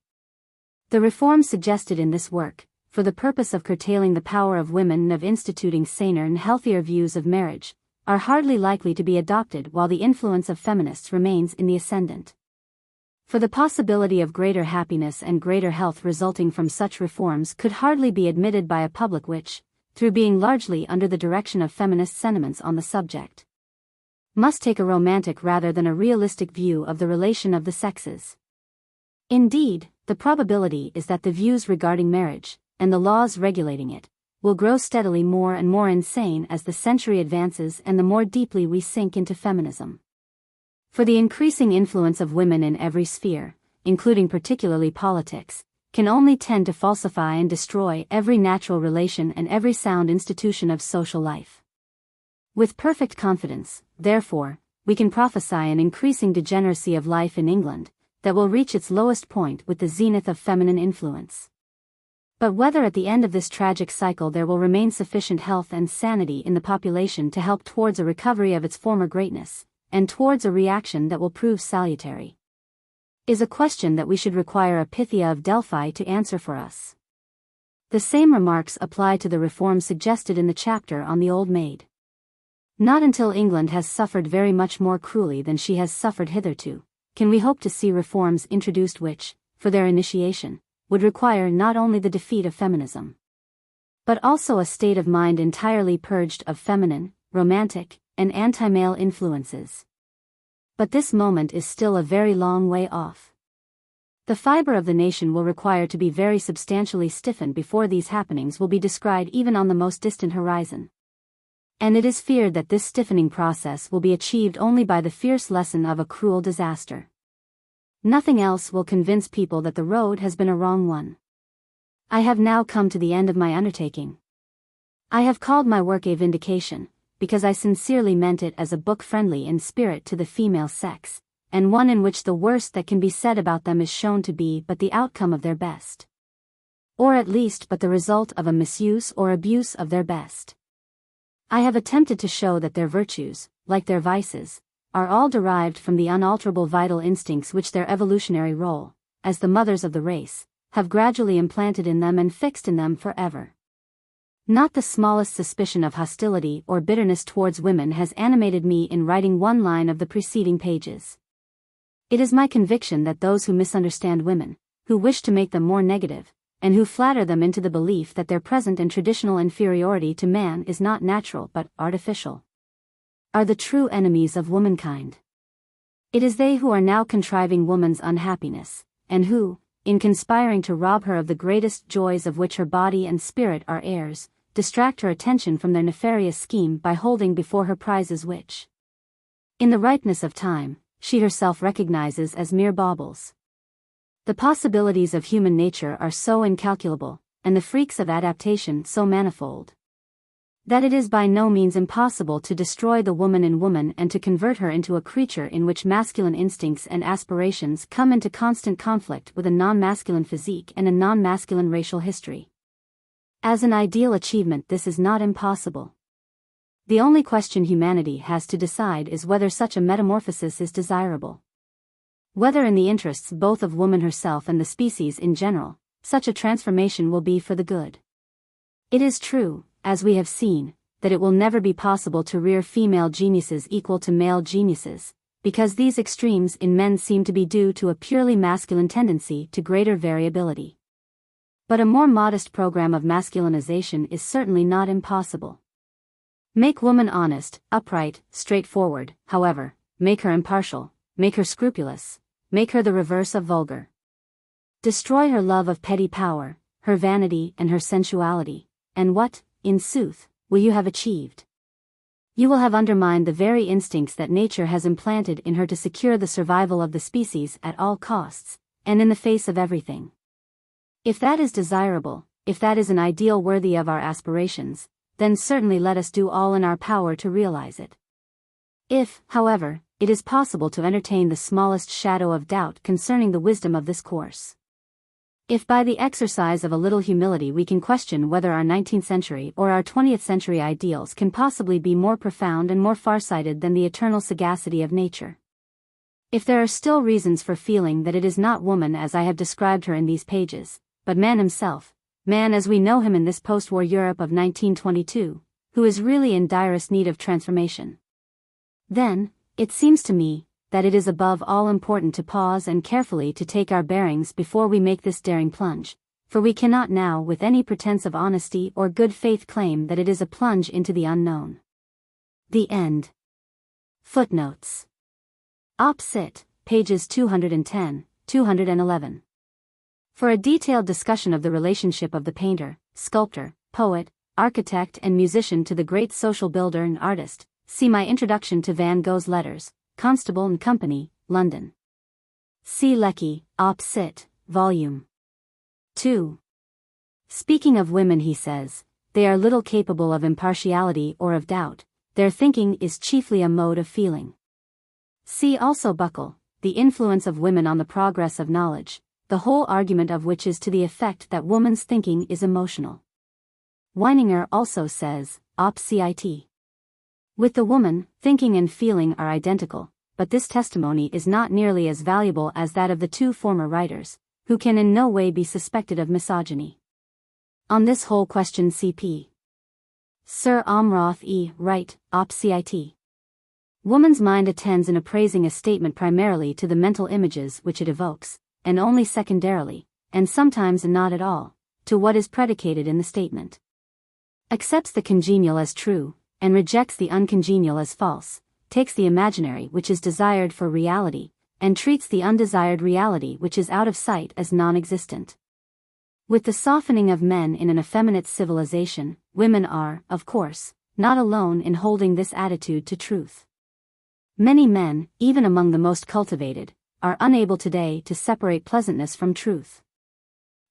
The reforms suggested in this work, for the purpose of curtailing the power of women and of instituting saner and healthier views of marriage, are hardly likely to be adopted while the influence of feminists remains in the ascendant. For the possibility of greater happiness and greater health resulting from such reforms could hardly be admitted by a public which, through being largely under the direction of feminist sentiments on the subject, must take a romantic rather than a realistic view of the relation of the sexes. Indeed, the probability is that the views regarding marriage, and the laws regulating it, will grow steadily more and more insane as the century advances and the more deeply we sink into feminism. For the increasing influence of women in every sphere, including particularly politics, can only tend to falsify and destroy every natural relation and every sound institution of social life. With perfect confidence, therefore, we can prophesy an increasing degeneracy of life in England, that will reach its lowest point with the zenith of feminine influence. But whether at the end of this tragic cycle there will remain sufficient health and sanity in the population to help towards a recovery of its former greatness, and towards a reaction that will prove salutary, is a question that we should require a Pythia of Delphi to answer for us. The same remarks apply to the reforms suggested in the chapter on the Old Maid. Not until England has suffered very much more cruelly than she has suffered hitherto, can we hope to see reforms introduced which, for their initiation, would require not only the defeat of feminism, but also a state of mind entirely purged of feminine, romantic, and anti-male influences. But this moment is still a very long way off. The fiber of the nation will require to be very substantially stiffened before these happenings will be descried even on the most distant horizon. And it is feared that this stiffening process will be achieved only by the fierce lesson of a cruel disaster. Nothing else will convince people that the road has been a wrong one. I have now come to the end of my undertaking. I have called my work a vindication, because I sincerely meant it as a book friendly in spirit to the female sex, and one in which the worst that can be said about them is shown to be but the outcome of their best. Or at least but the result of a misuse or abuse of their best. I have attempted to show that their virtues, like their vices, are all derived from the unalterable vital instincts which their evolutionary role, as the mothers of the race, have gradually implanted in them and fixed in them forever. Not the smallest suspicion of hostility or bitterness towards women has animated me in writing one line of the preceding pages. It is my conviction that those who misunderstand women, who wish to make them more negative, and who flatter them into the belief that their present and traditional inferiority to man is not natural but artificial, are the true enemies of womankind. It is they who are now contriving woman's unhappiness, and who, in conspiring to rob her of the greatest joys of which her body and spirit are heirs, distract her attention from their nefarious scheme by holding before her prizes which, in the ripeness of time, she herself recognizes as mere baubles. The possibilities of human nature are so incalculable, and the freaks of adaptation so manifold, that it is by no means impossible to destroy the woman in woman and to convert her into a creature in which masculine instincts and aspirations come into constant conflict with a non-masculine physique and a non-masculine racial history. As an ideal achievement, this is not impossible. The only question humanity has to decide is whether such a metamorphosis is desirable. Whether in the interests both of woman herself and the species in general, such a transformation will be for the good. It is true, as we have seen, that it will never be possible to rear female geniuses equal to male geniuses, because these extremes in men seem to be due to a purely masculine tendency to greater variability. But a more modest program of masculinization is certainly not impossible. Make woman honest, upright, straightforward, however, make her impartial, make her scrupulous, make her the reverse of vulgar. Destroy her love of petty power, her vanity and her sensuality, and what, in sooth, will you have achieved? You will have undermined the very instincts that nature has implanted in her to secure the survival of the species at all costs, and in the face of everything. If that is desirable, if that is an ideal worthy of our aspirations, then certainly let us do all in our power to realize it. If, however, it is possible to entertain the smallest shadow of doubt concerning the wisdom of this course, if by the exercise of a little humility we can question whether our 19th century or our 20th century ideals can possibly be more profound and more far-sighted than the eternal sagacity of nature, if there are still reasons for feeling that it is not woman as I have described her in these pages, but man himself, man as we know him in this post-war Europe of 1922, who is really in direst need of transformation, then, it seems to me, that it is above all important to pause and carefully to take our bearings before we make this daring plunge, for we cannot now with any pretense of honesty or good faith claim that it is a plunge into the unknown. The end. Footnotes. Op. Cit., pages 210, 211. For a detailed discussion of the relationship of the painter, sculptor, poet, architect and musician to the great social builder and artist, see my introduction to Van Gogh's Letters, Constable and Company, London. C. Lecky, Op. Cit., Volume 2. Speaking of women he says, they are little capable of impartiality or of doubt, their thinking is chiefly a mode of feeling. See also Buckle, The Influence of Women on the Progress of Knowledge, the whole argument of which is to the effect that woman's thinking is emotional. Weininger also says, Op. Cit. With the woman, thinking and feeling are identical, but this testimony is not nearly as valuable as that of the two former writers, who can in no way be suspected of misogyny. On this whole question C.P. Sir Amroth E. Wright, Op. Cit. Woman's mind attends in appraising a statement primarily to the mental images which it evokes, and only secondarily, and sometimes not at all, to what is predicated in the statement. Accepts the congenial as true, and rejects the uncongenial as false, takes the imaginary which is desired for reality, and treats the undesired reality which is out of sight as non-existent. With the softening of men in an effeminate civilization, women are, of course, not alone in holding this attitude to truth. Many men, even among the most cultivated, are unable today to separate pleasantness from truth.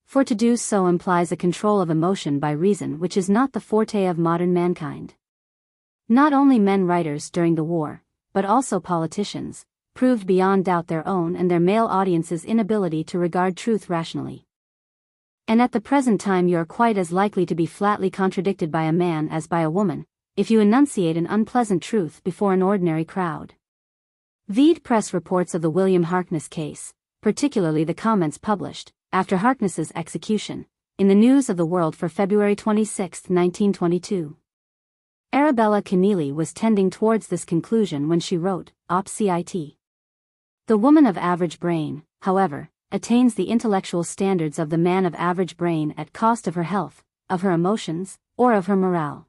For to do so implies a control of emotion by reason which is not the forte of modern mankind. Not only men writers during the war, but also politicians, proved beyond doubt their own and their male audience's inability to regard truth rationally. And at the present time you are quite as likely to be flatly contradicted by a man as by a woman, if you enunciate an unpleasant truth before an ordinary crowd. Vide press reports of the William Harkness case, particularly the comments published, after Harkness's execution, in the News of the World for February 26, 1922. Arabella Keneally was tending towards this conclusion when she wrote, Op. Cit. The woman of average brain, however, attains the intellectual standards of the man of average brain at cost of her health, of her emotions, or of her morale.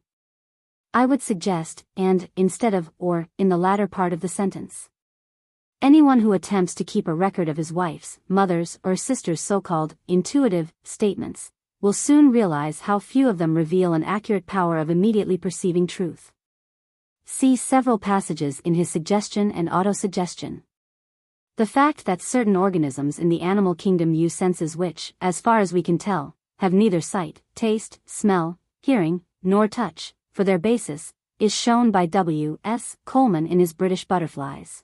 I would suggest, and, instead of, or, in the latter part of the sentence. Anyone who attempts to keep a record of his wife's, mother's, or sister's so-called, intuitive, statements, will soon realize how few of them reveal an accurate power of immediately perceiving truth. See several passages in his Suggestion and Autosuggestion. The fact that certain organisms in the animal kingdom use senses which, as far as we can tell, have neither sight, taste, smell, hearing, nor touch, for their basis, is shown by W. S. Coleman in his British Butterflies.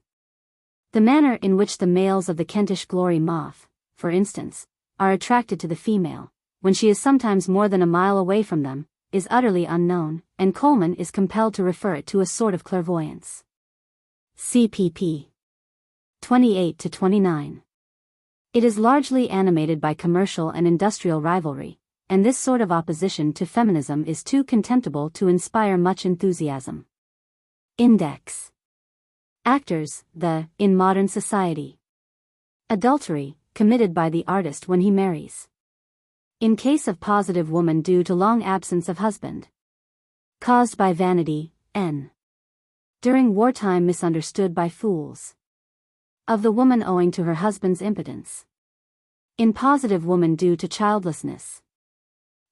The manner in which the males of the Kentish glory moth, for instance, are attracted to the female, when she is sometimes more than a mile away from them, is utterly unknown, and Coleman is compelled to refer it to a sort of clairvoyance. CPP 28-29. It is largely animated by commercial and industrial rivalry, and this sort of opposition to feminism is too contemptible to inspire much enthusiasm. Index. Actors, in modern society. Adultery, committed by the artist when he marries. In case of positive woman due to long absence of husband. Caused by vanity, N. During wartime misunderstood by fools. Of the woman owing to her husband's impotence. In positive, woman due to childlessness.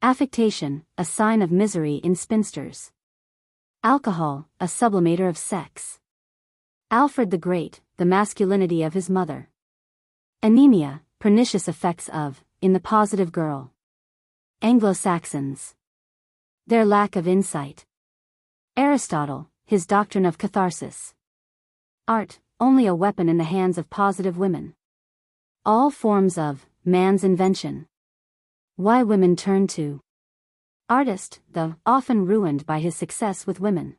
Affectation, a sign of misery in spinsters. Alcohol, a sublimator of sex. Alfred the Great, the masculinity of his mother. Anemia, pernicious effects of, in the positive girl. Anglo-Saxons. Their lack of insight. Aristotle, his doctrine of catharsis. Art, only a weapon in the hands of positive women. All forms of, man's invention. Why women turn to. Artist, though often ruined by his success with women.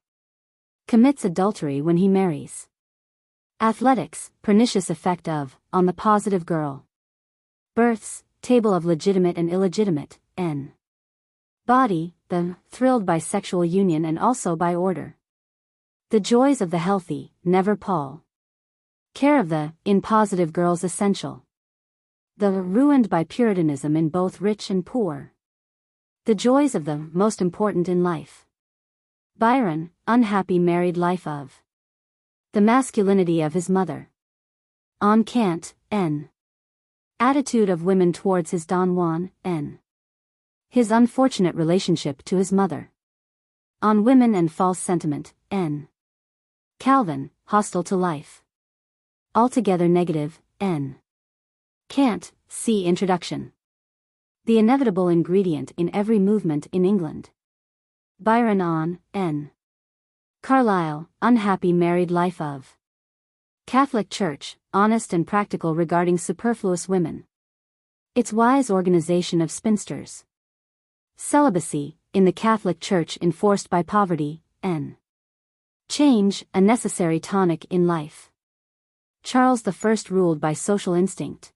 Commits adultery when he marries. Athletics, pernicious effect of, on the positive girl. Births, table of legitimate and illegitimate, n. Body, the, thrilled by sexual union and also by order. The joys of the healthy, never pall. Care of the, in positive girls essential. The, ruined by puritanism in both rich and poor. The joys of the, most important in life. Byron, unhappy married life of. The masculinity of his mother. On Kant, n. Attitude of women towards his Don Juan, n. His unfortunate relationship to his mother. On women and false sentiment, n. Calvin, hostile to life. Altogether negative, n. Kant, see Introduction. The inevitable ingredient in every movement in England. Byron on, n. Carlyle, unhappy married life of. Catholic Church, honest and practical regarding superfluous women. Its wise organization of spinsters. Celibacy, in the Catholic Church enforced by poverty, n. Change, a necessary tonic in life. Charles I ruled by social instinct.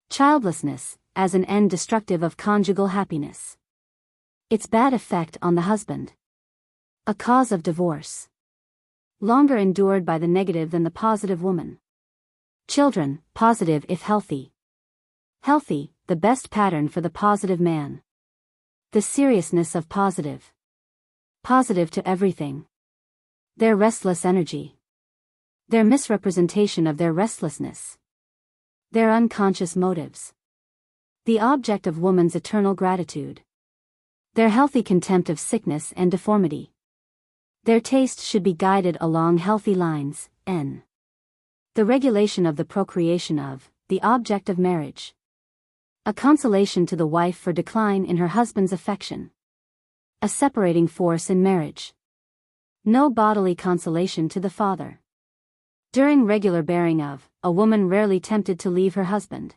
Childlessness, as an end destructive of conjugal happiness. Its bad effect on the husband. A cause of divorce. Longer endured by the negative than the positive woman. Children, positive if healthy. Healthy, the best pattern for the positive man. The seriousness of positive. Positive to everything. Their restless energy. Their misrepresentation of their restlessness. Their unconscious motives. The object of woman's eternal gratitude. Their healthy contempt of sickness and deformity. Their taste should be guided along healthy lines, n. The regulation of the procreation of, the object of marriage. A consolation to the wife for decline in her husband's affection. A separating force in marriage. No bodily consolation to the father. During regular bearing of, a woman rarely tempted to leave her husband.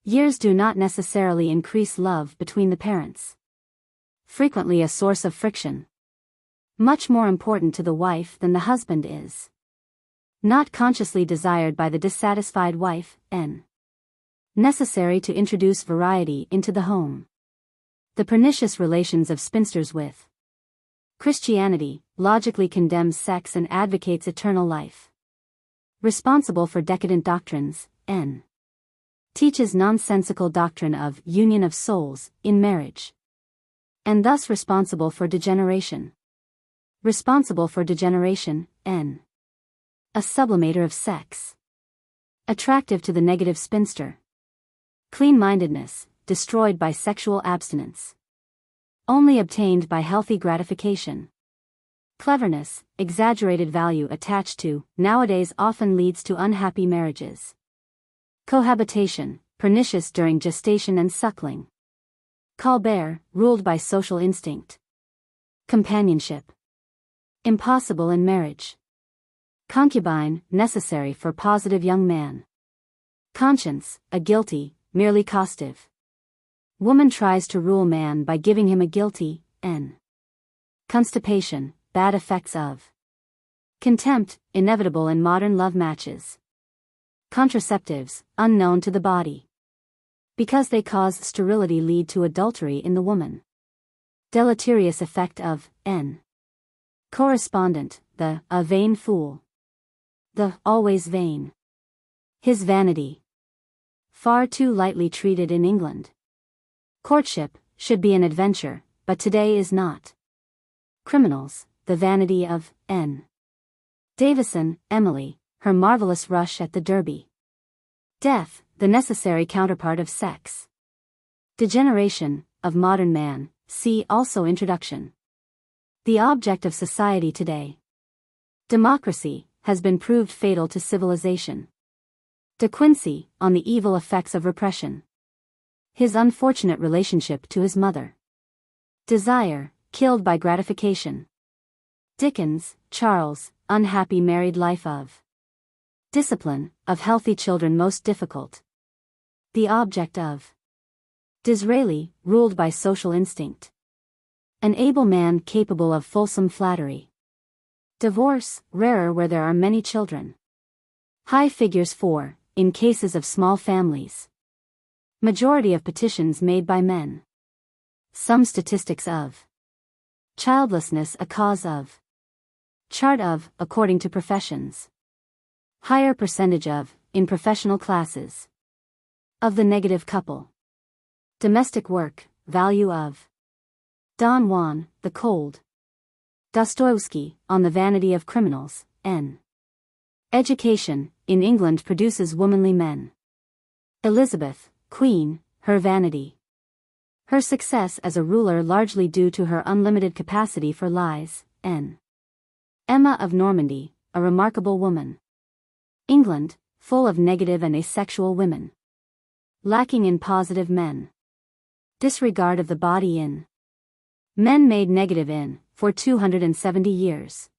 Years do not necessarily increase love between the parents. Frequently a source of friction. Much more important to the wife than the husband is. Not consciously desired by the dissatisfied wife, n. Necessary to introduce variety into the home. The pernicious relations of spinsters with. Christianity, logically condemns sex and advocates eternal life. Responsible for decadent doctrines, n. Teaches nonsensical doctrine of union of souls, in marriage. And thus responsible for degeneration. Responsible for degeneration, n. A sublimator of sex. Attractive to the negative spinster. Clean-mindedness, destroyed by sexual abstinence. Only obtained by healthy gratification. Cleverness, exaggerated value attached to, nowadays often leads to unhappy marriages. Cohabitation, pernicious during gestation and suckling. Colbert, ruled by social instinct. Companionship. Impossible in marriage. Concubine, necessary for positive young man. Conscience, a guilty, merely costive. Woman tries to rule man by giving him a guilty, n. Constipation, bad effects of. Contempt, inevitable in modern love matches. Contraceptives, unknown to the body. Because they cause sterility, lead to adultery in the woman. Deleterious effect of, n. Correspondent, the, a vain fool. The, always vain. His vanity. Far too lightly treated in England. Courtship, should be an adventure, but today is not. Criminals, the vanity of, n. Davison, Emily, her marvelous rush at the Derby. Death, the necessary counterpart of sex. Degeneration, of modern man, see also Introduction. The object of society today. Democracy, has been proved fatal to civilization. De Quincey, on the evil effects of repression. His unfortunate relationship to his mother. Desire, killed by gratification. Dickens, Charles, unhappy married life of. Discipline, of healthy children most difficult. The object of. Disraeli, ruled by social instinct. An able man capable of fulsome flattery. Divorce, rarer where there are many children. High figures for, in cases of small families. Majority of petitions made by men. Some statistics of. Childlessness a cause of. Chart of, according to professions. Higher percentage of, in professional classes. Of the negative couple. Domestic work, value of. Don Juan, the Cold. Dostoevsky, on the vanity of criminals, N. Education, in England produces womanly men. Elizabeth, Queen, her vanity. Her success as a ruler largely due to her unlimited capacity for lies, N. Emma of Normandy, a remarkable woman. England, full of negative and asexual women. Lacking in positive men. Disregard of the body in. Men made negative in, for 270 years.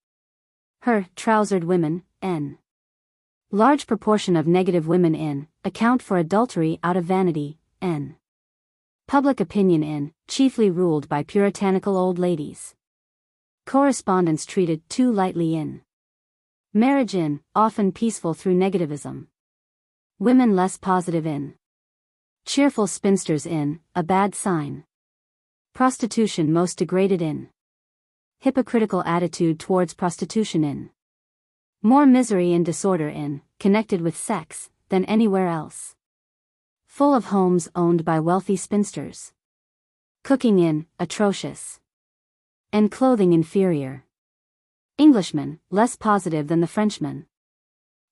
Her, trousered women, N. Large proportion of negative women in, account for adultery out of vanity, N. Public opinion in, chiefly ruled by puritanical old ladies. Correspondence treated too lightly in. Marriage in, often peaceful through negativism. Women less positive in. Cheerful spinsters in, a bad sign. Prostitution most degraded in. Hypocritical attitude towards prostitution in. More misery and disorder in, connected with sex, than anywhere else. Full of homes owned by wealthy spinsters. Cooking in, atrocious. And clothing inferior. Englishman, less positive than the Frenchman.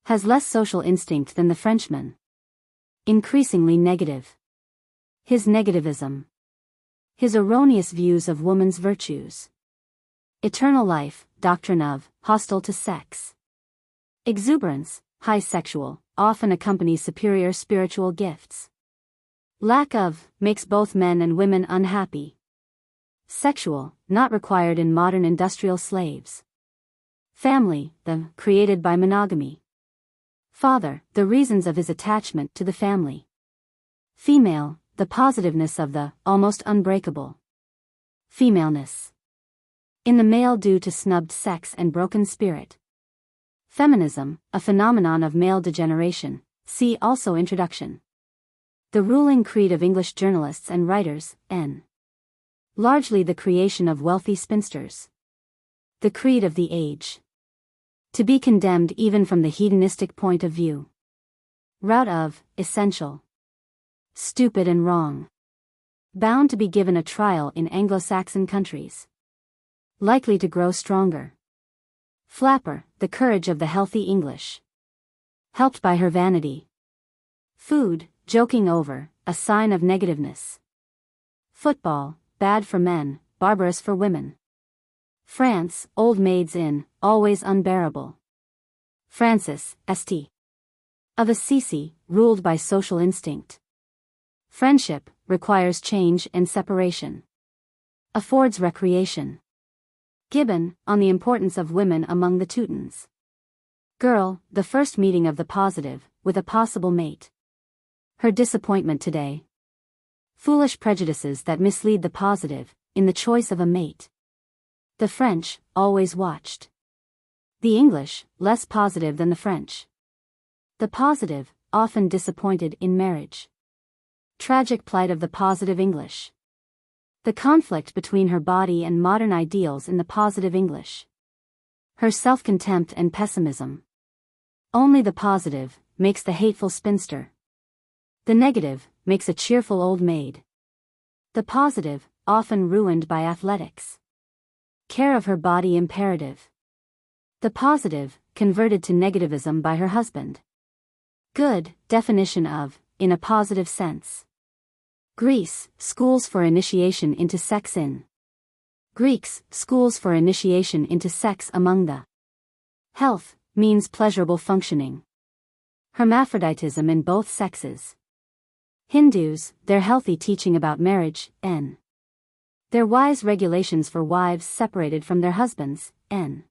Has less social instinct than the Frenchman. Increasingly negative. His negativism. His erroneous views of woman's virtues. Eternal life, doctrine of, hostile to sex. Exuberance, high sexual, often accompanies superior spiritual gifts. Lack of, makes both men and women unhappy. Sexual, not required in modern industrial slaves. Family, the, created by monogamy. Father, the reasons of his attachment to the family. Female, the positiveness of the, almost unbreakable. Femaleness. In the male due to snubbed sex and broken spirit. Feminism, a phenomenon of male degeneration, see also Introduction. The ruling creed of English journalists and writers, N. Largely the creation of wealthy spinsters. The creed of the age. To be condemned even from the hedonistic point of view. Route of, essential. Stupid and wrong. Bound to be given a trial in Anglo-Saxon countries. Likely to grow stronger. Flapper, the courage of the healthy English. Helped by her vanity. Food, joking over, a sign of negativeness. Football, bad for men, barbarous for women. France, old maids in, always unbearable. Francis, St. Of Assisi, ruled by social instinct. Friendship, requires change and separation. Affords recreation. Gibbon, on the importance of women among the Teutons. Girl, the first meeting of the positive, with a possible mate. Her disappointment today. Foolish prejudices that mislead the positive, in the choice of a mate. The French, always watched. The English, less positive than the French. The positive, often disappointed in marriage. Tragic plight of the positive English. The conflict between her body and modern ideals in the positive English. Her self-contempt and pessimism. Only the positive, makes the hateful spinster. The negative, makes a cheerful old maid. The positive, often ruined by athletics. Care of her body imperative. The positive, converted to negativism by her husband. Good, definition of, in a positive sense. Greece, schools for initiation into sex in. Greeks, schools for initiation into sex among the. Health, means pleasurable functioning. Hermaphroditism in both sexes. Hindus, their healthy teaching about marriage, n. Their wise regulations for wives separated from their husbands, n.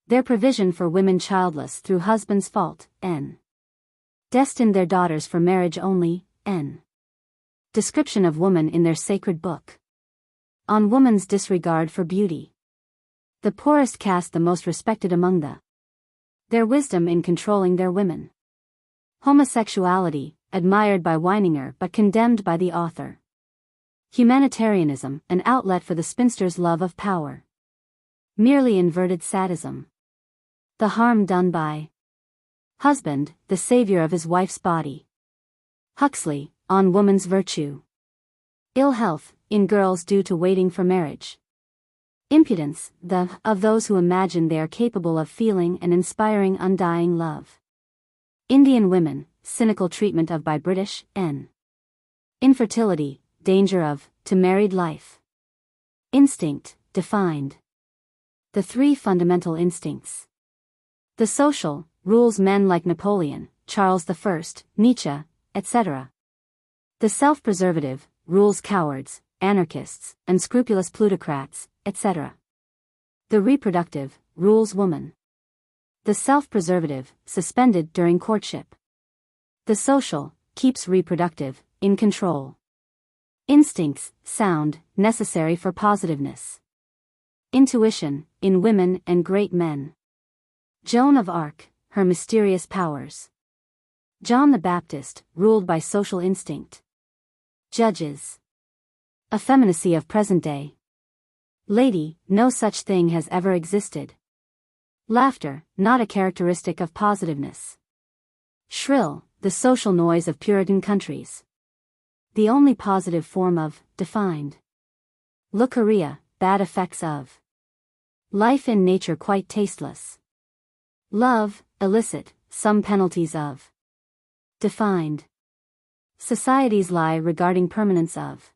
Their provision for women childless through husband's fault, n. Destined their daughters for marriage only, n. Description of woman in their sacred book. On woman's disregard for beauty. The poorest caste the most respected among the. Their wisdom in controlling their women. Homosexuality, admired by Weininger but condemned by the author. Humanitarianism, an outlet for the spinster's love of power. Merely inverted sadism. The harm done by. Husband, the savior of his wife's body. Huxley, on woman's virtue. Ill health, in girls due to waiting for marriage. Impudence, of those who imagine they are capable of feeling and inspiring undying love. Indian women, cynical treatment of by British, n. Infertility, danger of, to married life. Instinct, defined. The three fundamental instincts. The social, rules men like Napoleon, Charles I, Nietzsche, etc. The self-preservative, rules cowards, anarchists, unscrupulous plutocrats, etc. The reproductive, rules woman. The self-preservative, suspended during courtship. The social, keeps reproductive, in control. Instincts, sound, necessary for positiveness. Intuition, in women and great men. Joan of Arc, her mysterious powers. John the Baptist, ruled by social instinct. Judges. Effeminacy of present day. Lady, no such thing has ever existed. Laughter, not a characteristic of positiveness. Shrill, the social noise of Puritan countries. The only positive form of, defined. Leucorrhea, bad effects of. Life in nature quite tasteless. Love, illicit, some penalties of. Defined. Society's lie regarding permanence of.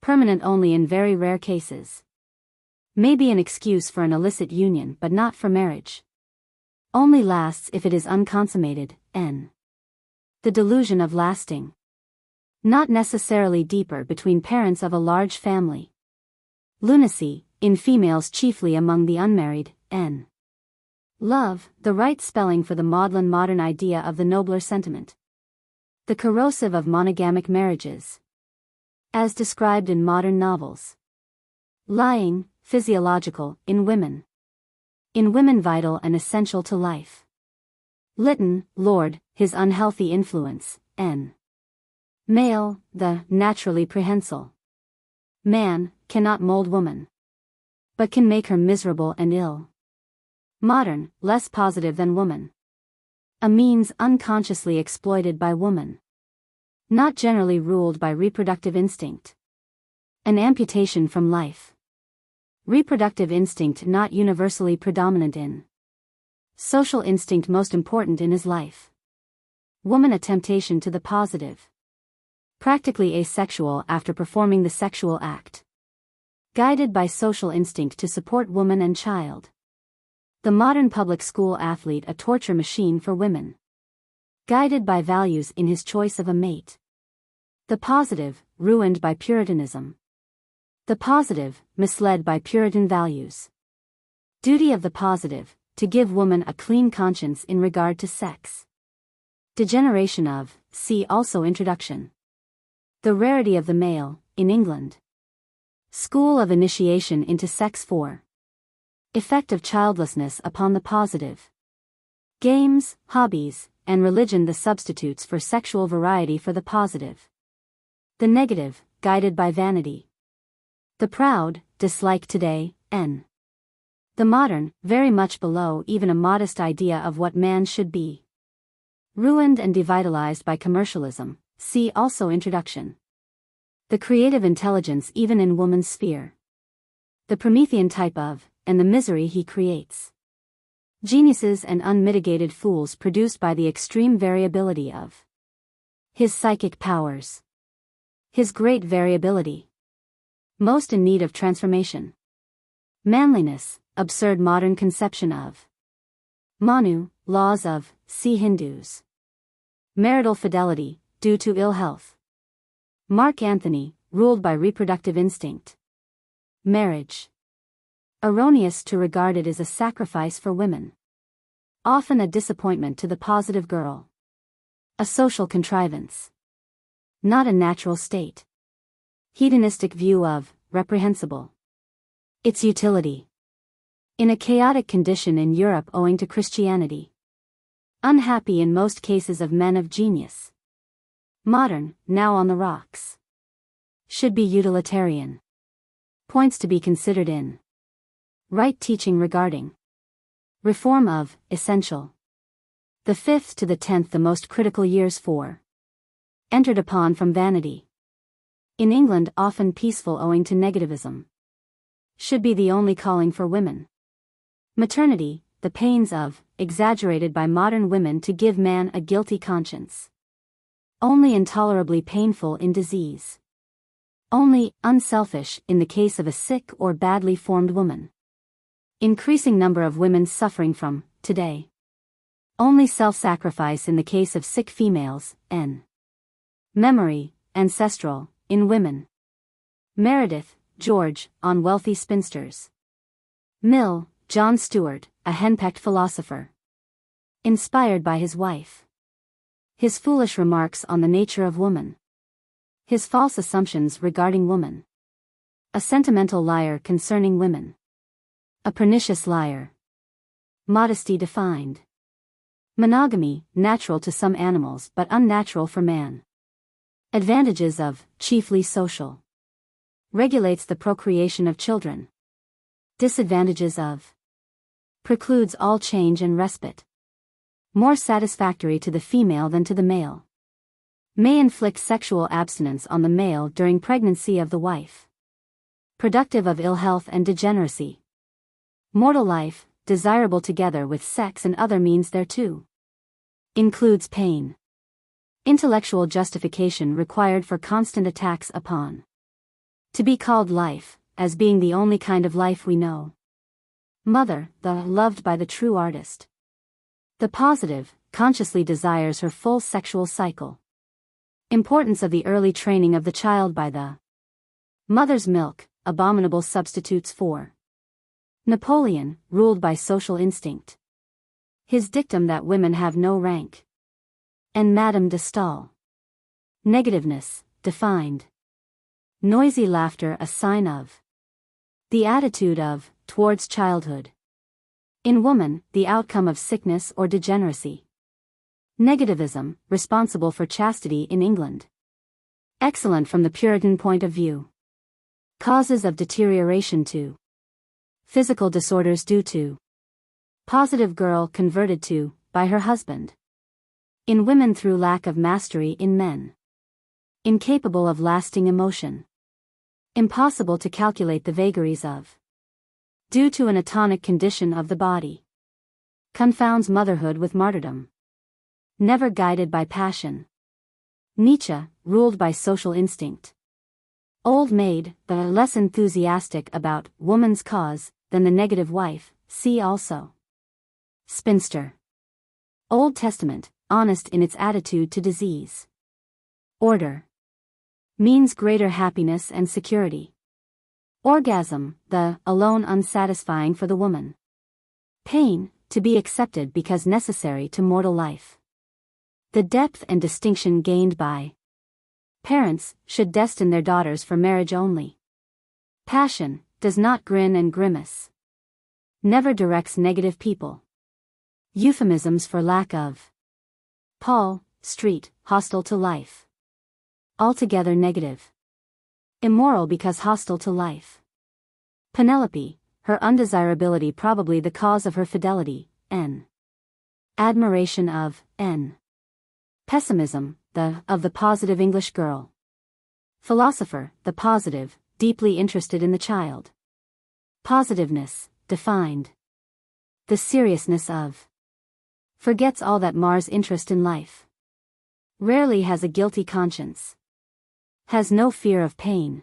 Permanent only in very rare cases. May be an excuse for an illicit union but not for marriage. Only lasts if it is unconsummated, n. The delusion of lasting. Not necessarily deeper between parents of a large family. Lunacy, in females chiefly among the unmarried, n. Love, the right spelling for the maudlin modern idea of the nobler sentiment. The corrosive of monogamic marriages. As described in modern novels. Lying, physiological, in women. In women vital and essential to life. Lytton, Lord, his unhealthy influence, n. Male, the naturally prehensile. Man, cannot mold woman. But can make her miserable and ill. Modern, less positive than woman. A means unconsciously exploited by woman. Not generally ruled by reproductive instinct. An amputation from life. Reproductive instinct not universally predominant in. Social instinct most important in his life. Woman a temptation to the positive. Practically asexual after performing the sexual act. Guided by social instinct to support woman and child. The modern public school athlete a torture machine for women. Guided by values in his choice of a mate. The positive, ruined by Puritanism. The positive, misled by Puritan values. Duty of the positive, to give woman a clean conscience in regard to sex. Degeneration of, see also Introduction. The rarity of the male, in England. School of initiation into sex 4. Effect of childlessness upon the positive. Games, hobbies, and religion the substitutes for sexual variety for the positive. The negative, guided by vanity. The proud, dislike today, n. The modern, very much below even a modest idea of what man should be. Ruined and devitalized by commercialism, see also Introduction. The creative intelligence even in woman's sphere. The Promethean type of, and the misery he creates. Geniuses and unmitigated fools produced by the extreme variability of his psychic powers. His great variability. Most in need of transformation. Manliness, absurd modern conception of Manu, laws of, see Hindus. Marital fidelity, due to ill health. Mark Anthony, ruled by reproductive instinct. Marriage. Erroneous to regard it as a sacrifice for women. Often a disappointment to the positive girl. A social contrivance. Not a natural state. Hedonistic view of, reprehensible. Its utility. In a chaotic condition in Europe owing to Christianity. Unhappy in most cases of men of genius. Modern, now on the rocks. Should be utilitarian. Points to be considered in right teaching regarding reform of, essential. The 5th to the 10th the most critical years for entered upon from vanity. In England often peaceful owing to negativism. Should be the only calling for women. Maternity, the pains of, exaggerated by modern women to give man a guilty conscience. Only intolerably painful in disease. Only unselfish in the case of a sick or badly formed woman. Increasing number of women suffering from, today. Only self-sacrifice in the case of sick females, n. Memory, ancestral, in women. Meredith, George, on wealthy spinsters. Mill, John Stuart, a henpecked philosopher. Inspired by his wife. His foolish remarks on the nature of woman. His false assumptions regarding woman. A sentimental liar concerning women. A pernicious liar. Modesty defined. Monogamy, natural to some animals but unnatural for man. Advantages of, chiefly social. Regulates the procreation of children. Disadvantages of. Precludes all change and respite. More satisfactory to the female than to the male. May inflict sexual abstinence on the male during pregnancy of the wife. Productive of ill health and degeneracy. Mortal life, desirable together with sex and other means thereto. Includes pain. Intellectual justification required for constant attacks upon. To be called life, as being the only kind of life we know. Mother, the loved by the true artist. The positive, consciously desires her full sexual cycle. Importance of the early training of the child by the mother's milk, abominable substitutes for. Napoleon, ruled by social instinct. His dictum that women have no rank. And Madame de Staël. Negativeness, defined. Noisy laughter a sign of. The attitude of, towards childhood. In woman, the outcome of sickness or degeneracy. Negativism, responsible for chastity in England. Excellent from the Puritan point of view. Causes of deterioration to. Physical disorders due to. Positive girl converted to, by her husband. In women through lack of mastery in men. Incapable of lasting emotion. Impossible to calculate the vagaries of. Due to an atonic condition of the body. Confounds motherhood with martyrdom. Never guided by passion. Nietzsche, ruled by social instinct. Old maid, the less enthusiastic about woman's cause than the negative wife, see also. Spinster. Old Testament, honest in its attitude to disease. Order. Means greater happiness and security. Orgasm, the alone unsatisfying for the woman. Pain, to be accepted because necessary to mortal life. The depth and distinction gained by. Parents should destine their daughters for marriage only. Passion does not grin and grimace. Never directs negative people. Euphemisms for lack of. Paul, street, hostile to life. Altogether negative. Immoral because hostile to life. Penelope, her undesirability probably the cause of her fidelity, n. Admiration of, n. Pessimism, of the positive English girl. Philosopher, the positive, deeply interested in the child. Positiveness, defined. The seriousness of. Forgets all that mars interest in life. Rarely has a guilty conscience. Has no fear of pain.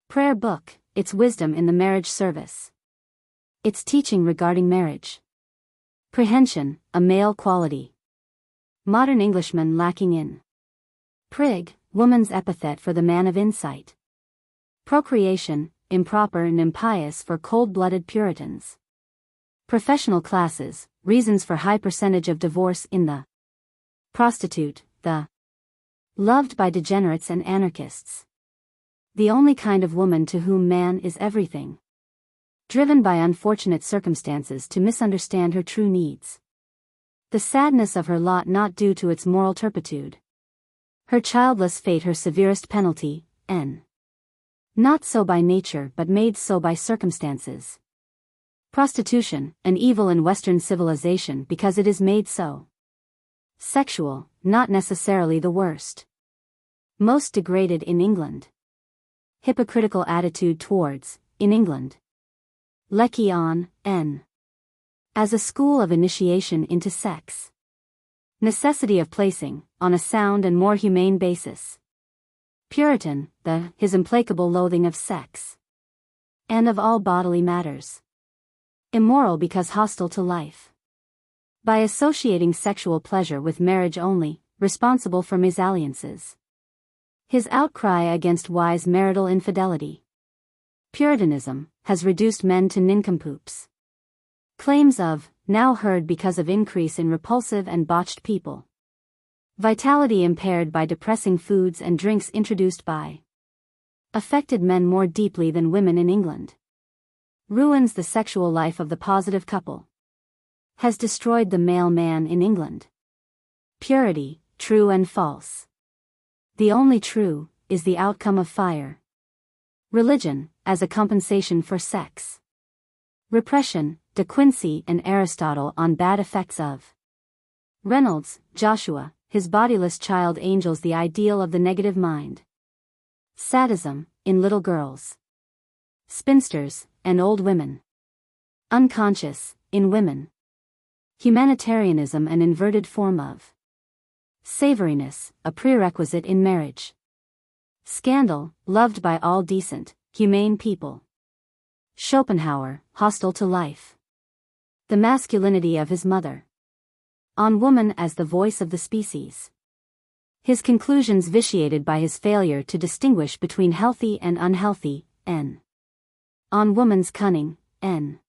Prayer book, its wisdom in the marriage service. Its teaching regarding marriage. Prehension, a male quality. Modern Englishman lacking in. Prig, woman's epithet for the man of insight. Procreation, improper and impious for cold-blooded Puritans. Professional classes, reasons for high percentage of divorce in the. Prostitute, the. Loved by degenerates and anarchists. The only kind of woman to whom man is everything. Driven by unfortunate circumstances to misunderstand her true needs. The sadness of her lot not due to its moral turpitude. Her childless fate her severest penalty, n. Not so by nature but made so by circumstances. Prostitution, an evil in Western civilization because it is made so. Sexual, not necessarily the worst. Most degraded in England. Hypocritical attitude towards, in England. Lecky on, n. As a school of initiation into sex. Necessity of placing, on a sound and more humane basis. Puritan, his implacable loathing of sex. And of all bodily matters. Immoral because hostile to life. By associating sexual pleasure with marriage only, responsible for mésalliances. His outcry against wise marital infidelity. Puritanism, has reduced men to nincompoops. Claims of, now heard because of increase in repulsive and botched people. Vitality impaired by depressing foods and drinks introduced by. Affected men more deeply than women in England. Ruins the sexual life of the positive couple. Has destroyed the male man in England. Purity, true and false. The only true, is the outcome of fire. Religion, as a compensation for sex. Repression, De Quincey and Aristotle on bad effects of. Reynolds, Joshua, his bodiless child angels the ideal of the negative mind. Sadism, in little girls. Spinsters, and old women. Unconscious, in women. Humanitarianism an inverted form of. Savoriness, a prerequisite in marriage. Scandal, loved by all decent, humane people. Schopenhauer, hostile to life. The masculinity of his mother. On woman as the voice of the species. His conclusions vitiated by his failure to distinguish between healthy and unhealthy, n. On woman's cunning, n.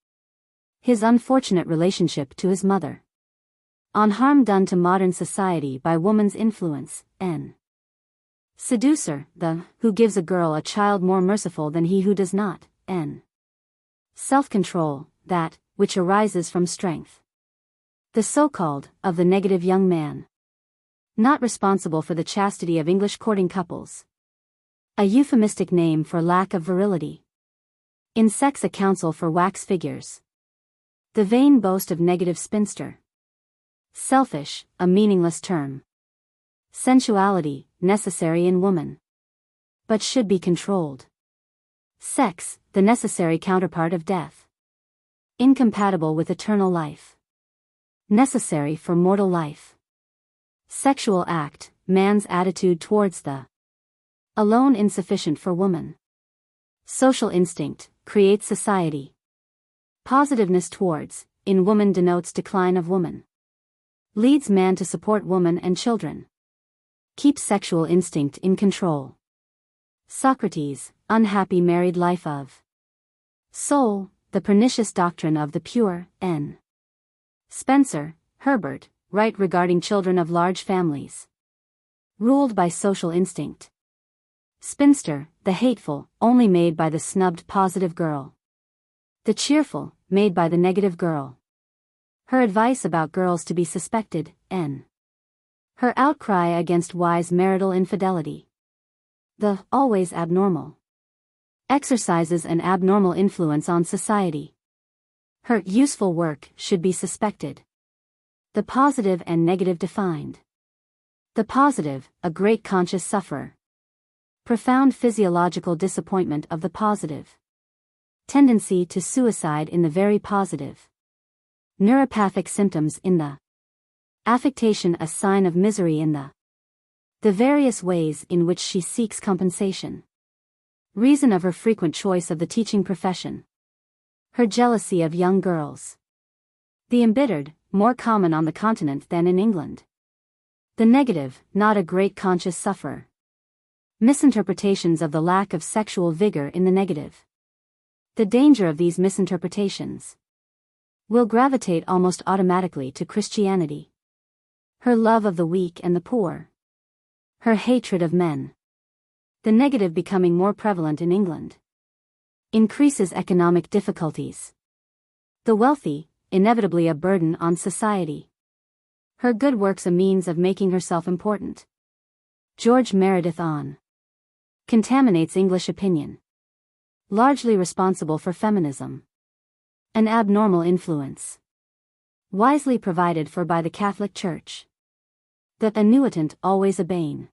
His unfortunate relationship to his mother. On harm done to modern society by woman's influence, n. Seducer, who gives a girl a child more merciful than he who does not, n. Self-control, that, which arises from strength. The so-called, of the negative young man. Not responsible for the chastity of English courting couples. A euphemistic name for lack of virility. In sex a counsel for wax figures. The vain boast of negative spinster. Selfish, a meaningless term. Sensuality, necessary in woman. But should be controlled. Sex, the necessary counterpart of death. Incompatible with eternal life. Necessary for mortal life. Sexual act, man's attitude towards the. Alone insufficient for woman. Social instinct, creates society. Positiveness towards, in woman denotes decline of woman. Leads man to support woman and children. Keeps sexual instinct in control. Socrates, unhappy married life of. Soul, the pernicious doctrine of the pure, n. Spencer, Herbert, right regarding children of large families. Ruled by social instinct. Spinster, the hateful, only made by the snubbed positive girl. The cheerful, made by the negative girl. Her advice about girls to be suspected, n. Her outcry against wise marital infidelity. The, always abnormal. Exercises an abnormal influence on society. Her useful work should be suspected. The positive and negative defined. The positive, a great conscious sufferer. Profound physiological disappointment of the positive. Tendency to suicide in the very positive. Neuropathic symptoms in the affectation, a sign of misery in the various ways in which she seeks compensation. Reason of her frequent choice of the teaching profession. Her jealousy of young girls. The embittered, more common on the continent than in England. The negative, not a great conscious sufferer. Misinterpretations of the lack of sexual vigor in the negative. The danger of these misinterpretations. Will gravitate almost automatically to Christianity. Her love of the weak and the poor. Her hatred of men. The negative becoming more prevalent in England. Increases economic difficulties. The wealthy, inevitably a burden on society. Her good works a means of making herself important. George Meredith on. Contaminates English opinion. Largely responsible for feminism. An abnormal influence. Wisely provided for by the Catholic Church. The annuitant always a bane.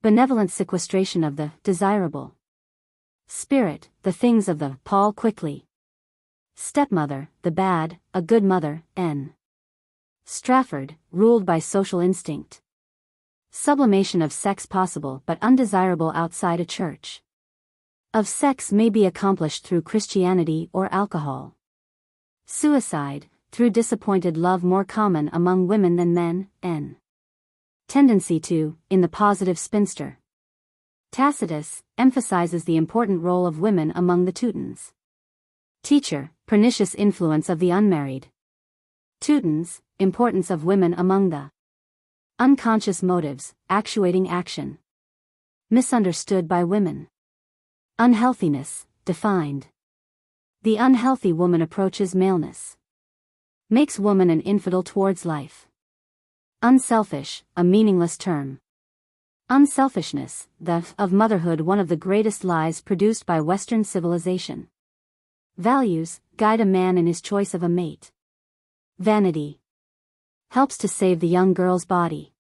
Benevolent sequestration of the desirable. Spirit, the things of the Paul quickly. Stepmother, the bad, a good mother, N. Strafford, ruled by social instinct. Sublimation of sex possible but undesirable outside a church. Of sex may be accomplished through Christianity or alcohol. Suicide, through disappointed love more common among women than men, N. Tendency to, in the positive spinster. Tacitus, emphasizes the important role of women among the Teutons. Teacher, pernicious influence of the unmarried. Teutons, importance of women among the unconscious motives, actuating action. Misunderstood by women. Unhealthiness, defined. The unhealthy woman approaches maleness. Makes woman an infidel towards life. Unselfish, a meaningless term. Unselfishness, the of motherhood, one of the greatest lies produced by Western civilization. Values, guide a man in his choice of a mate. Vanity. Helps to save the young girl's body.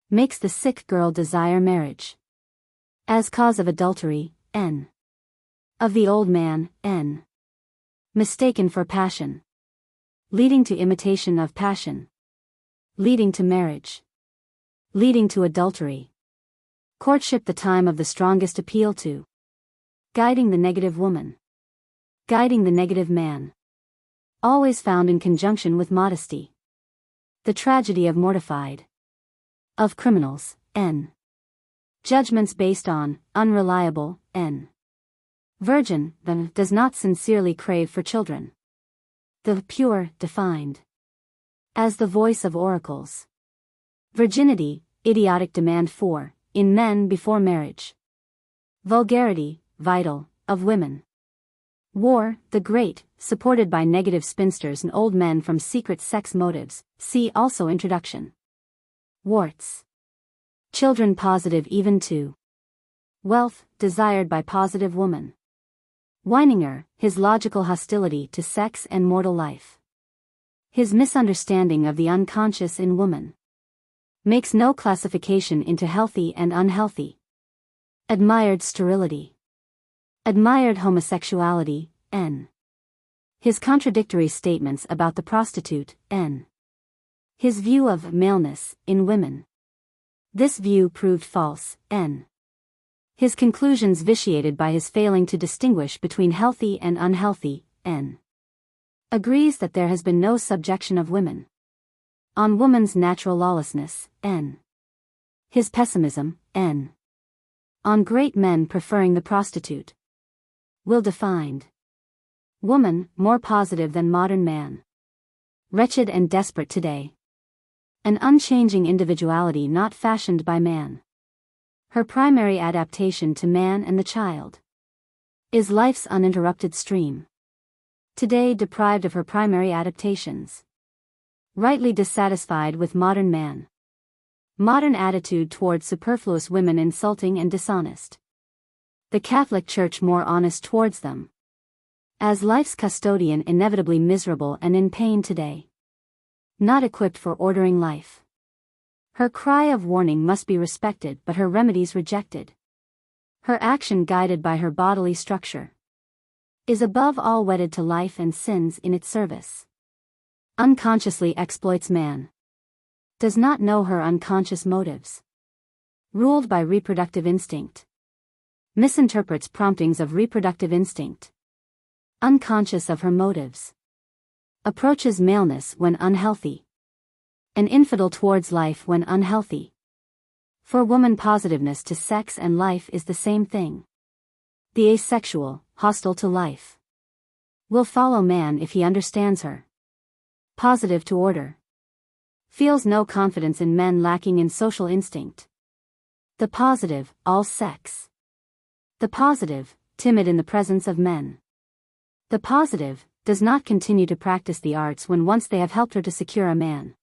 Makes the sick girl desire marriage. As cause of adultery, N. Of the old man, N. Mistaken for passion. Leading to imitation of passion. Leading to marriage. Leading to adultery. Courtship, the time of the strongest appeal to. Guiding the negative woman. Guiding the negative man. Always found in conjunction with modesty. The tragedy of mortified. Of criminals, N. Judgments based on, unreliable, N. Virgin, the does not sincerely crave for children. The pure, defined. As the voice of oracles. Virginity, idiotic demand for, in men before marriage. Vulgarity, vital, of women. War, the great, supported by negative spinsters and old men from secret sex motives, see also introduction. Warts. Children positive even to. Wealth, desired by positive woman. Weininger, his logical hostility to sex and mortal life. His misunderstanding of the unconscious in woman. Makes no classification into healthy and unhealthy. Admired sterility. Admired homosexuality, N. His contradictory statements about the prostitute, N. His view of maleness in women. This view proved false, N. His conclusions vitiated by his failing to distinguish between healthy and unhealthy, N. Agrees that there has been no subjection of women. On woman's natural lawlessness, N. His pessimism, N. On great men preferring the prostitute. Will defined. Woman, more positive than modern man. Wretched and desperate today. An unchanging individuality not fashioned by man. Her primary adaptation to man and the child. Is life's uninterrupted stream. Today deprived of her primary adaptations. Rightly dissatisfied with modern man. Modern attitude towards superfluous women insulting and dishonest. The Catholic Church more honest towards them. As life's custodian inevitably miserable and in pain today. Not equipped for ordering life. Her cry of warning must be respected but her remedies rejected. Her action guided by her bodily structure. Is above all wedded to life and sins in its service. Unconsciously exploits man. Does not know her unconscious motives. Ruled by reproductive instinct. Misinterprets promptings of reproductive instinct. Unconscious of her motives. Approaches maleness when unhealthy. An infidel towards life when unhealthy. For woman, positiveness to sex and life is the same thing. The asexual, hostile to life, will follow man if he understands her. Positive to order. Feels no confidence in men, lacking in social instinct. The positive, all sex. The positive, timid in the presence of men. The positive, does not continue to practice the arts when once they have helped her to secure a man.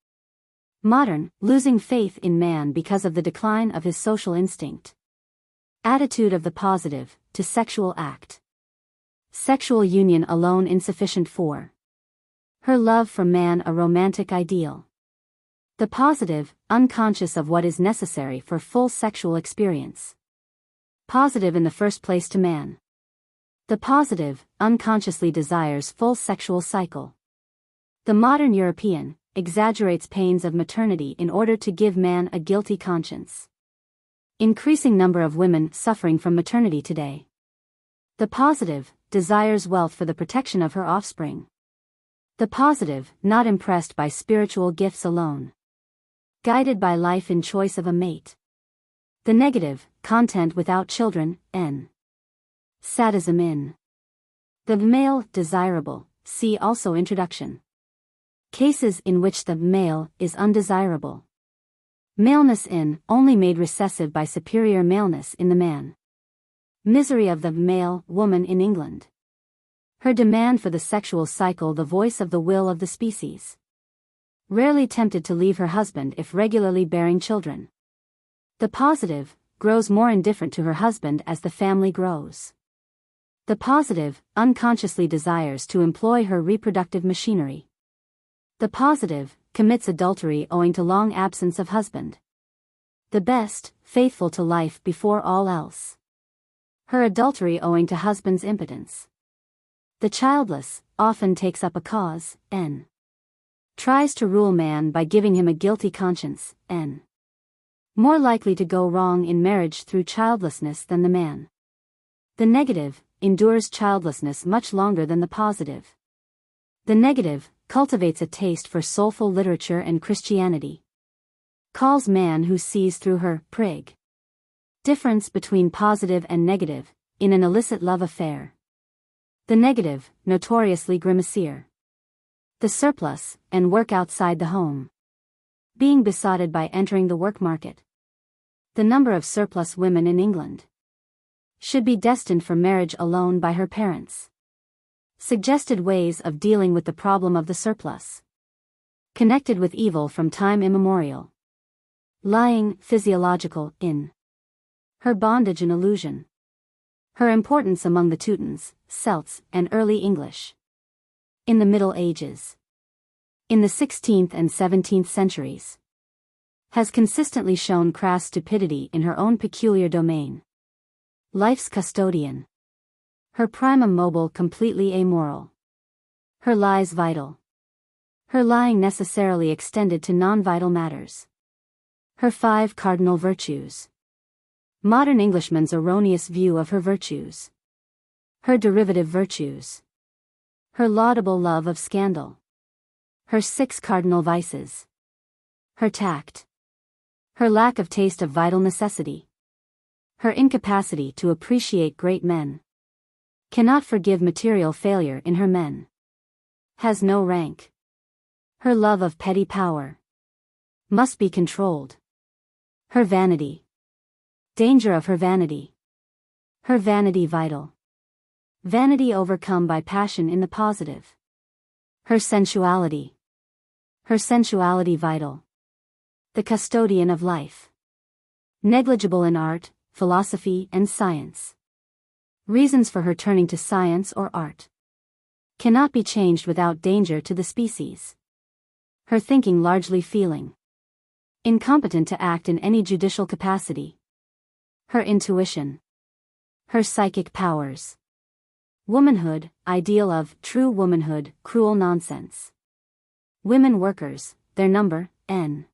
Modern, losing faith in man because of the decline of his social instinct. Attitude of the positive, to sexual act. Sexual union alone insufficient for her love for man, a romantic ideal. The positive, unconscious of what is necessary for full sexual experience. Positive in the first place to man. The positive, unconsciously desires full sexual cycle. The modern European, exaggerates pains of maternity in order to give man a guilty conscience. Increasing number of women suffering from maternity today. The positive, desires wealth for the protection of her offspring. The positive, not impressed by spiritual gifts alone. Guided by life in choice of a mate. The negative, content without children, n. Sadism in. The male, desirable, see also introduction. Cases in which the male is undesirable. Maleness in, only made recessive by superior maleness in the man. Misery of the male, woman in England. Her demand for the sexual cycle, the voice of the will of the species. Rarely tempted to leave her husband if regularly bearing children. The positive, grows more indifferent to her husband as the family grows. The positive, unconsciously desires to employ her reproductive machinery. The positive, commits adultery owing to long absence of husband. The best, faithful to life before all else. Her adultery owing to husband's impotence. The childless, often takes up a cause, n. Tries to rule man by giving him a guilty conscience, n. More likely to go wrong in marriage through childlessness than the man. The negative, endures childlessness much longer than the positive. The negative, cultivates a taste for soulful literature and Christianity. Calls man who sees through her, prig. Difference between positive and negative, in an illicit love affair. The negative, notoriously grimacier. The surplus, and work outside the home. Being besotted by entering the work market. The number of surplus women in England. Should be destined for marriage alone by her parents. Suggested ways of dealing with the problem of the surplus. Connected with evil from time immemorial. Lying, physiological, in. Her bondage an illusion. Her importance among the Teutons, Celts, and early English. In the Middle Ages. In the 16th and 17th centuries. Has consistently shown crass stupidity in her own peculiar domain. Life's custodian. Her primum mobile completely amoral. Her lies vital. Her lying necessarily extended to non-vital matters. Her 5 cardinal virtues. Modern Englishman's erroneous view of her virtues. Her derivative virtues. Her laudable love of scandal. Her 6 cardinal vices. Her tact. Her lack of taste of vital necessity. Her incapacity to appreciate great men. Cannot forgive material failure in her men. Has no rank. Her love of petty power. Must be controlled. Her vanity. Danger of her vanity. Her vanity vital. Vanity overcome by passion in the positive. Her sensuality. Her sensuality vital. The custodian of life. Negligible in art, philosophy, and science. Reasons for her turning to science or art. Cannot be changed without danger to the species. Her thinking largely feeling. Incompetent to act in any judicial capacity. Her intuition. Her psychic powers. Womanhood, ideal of true womanhood, cruel nonsense. Women workers, their number, n.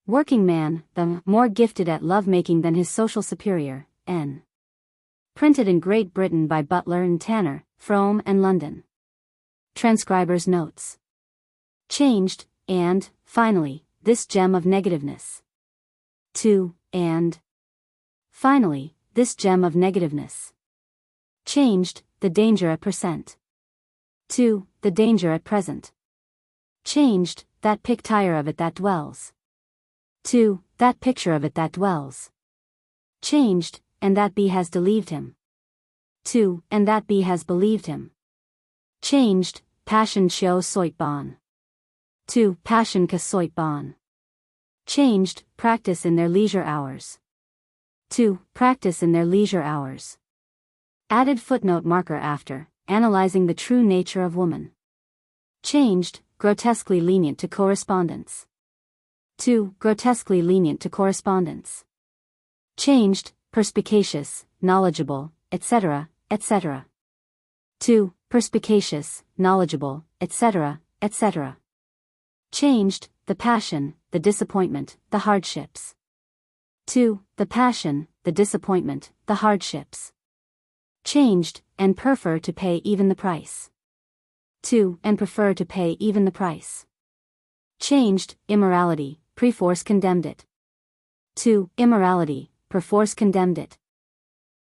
Working man, the more gifted at love-making than his social superior, n. Printed in Great Britain by Butler and Tanner, Frome and London. Transcriber's notes. Changed, and, finally, this gem of negativeness. 2, and. Finally, this gem of negativeness. Changed, the danger at present. 2, the danger at present. Changed, that picture of it that dwells. 2, that picture of it that dwells. Changed, and that bee has believed him. 2, and that bee has believed him. Changed, passion cho soit bon. 2, passion ka soit bon. Changed, practice in their leisure hours. 2, practice in their leisure hours. Added footnote marker after, analyzing the true nature of woman. Changed, grotesquely lenient to correspondence. 2, grotesquely lenient to correspondence. Changed, perspicacious, knowledgeable, etc., etc. 2, perspicacious, knowledgeable, etc., etc. Changed, the passion, the disappointment, the hardships. 2, the passion, the disappointment, the hardships. Changed, and prefer to pay even the price. 2, and prefer to pay even the price. Changed, immorality, perforce condemned it. 2, immorality, perforce condemned it.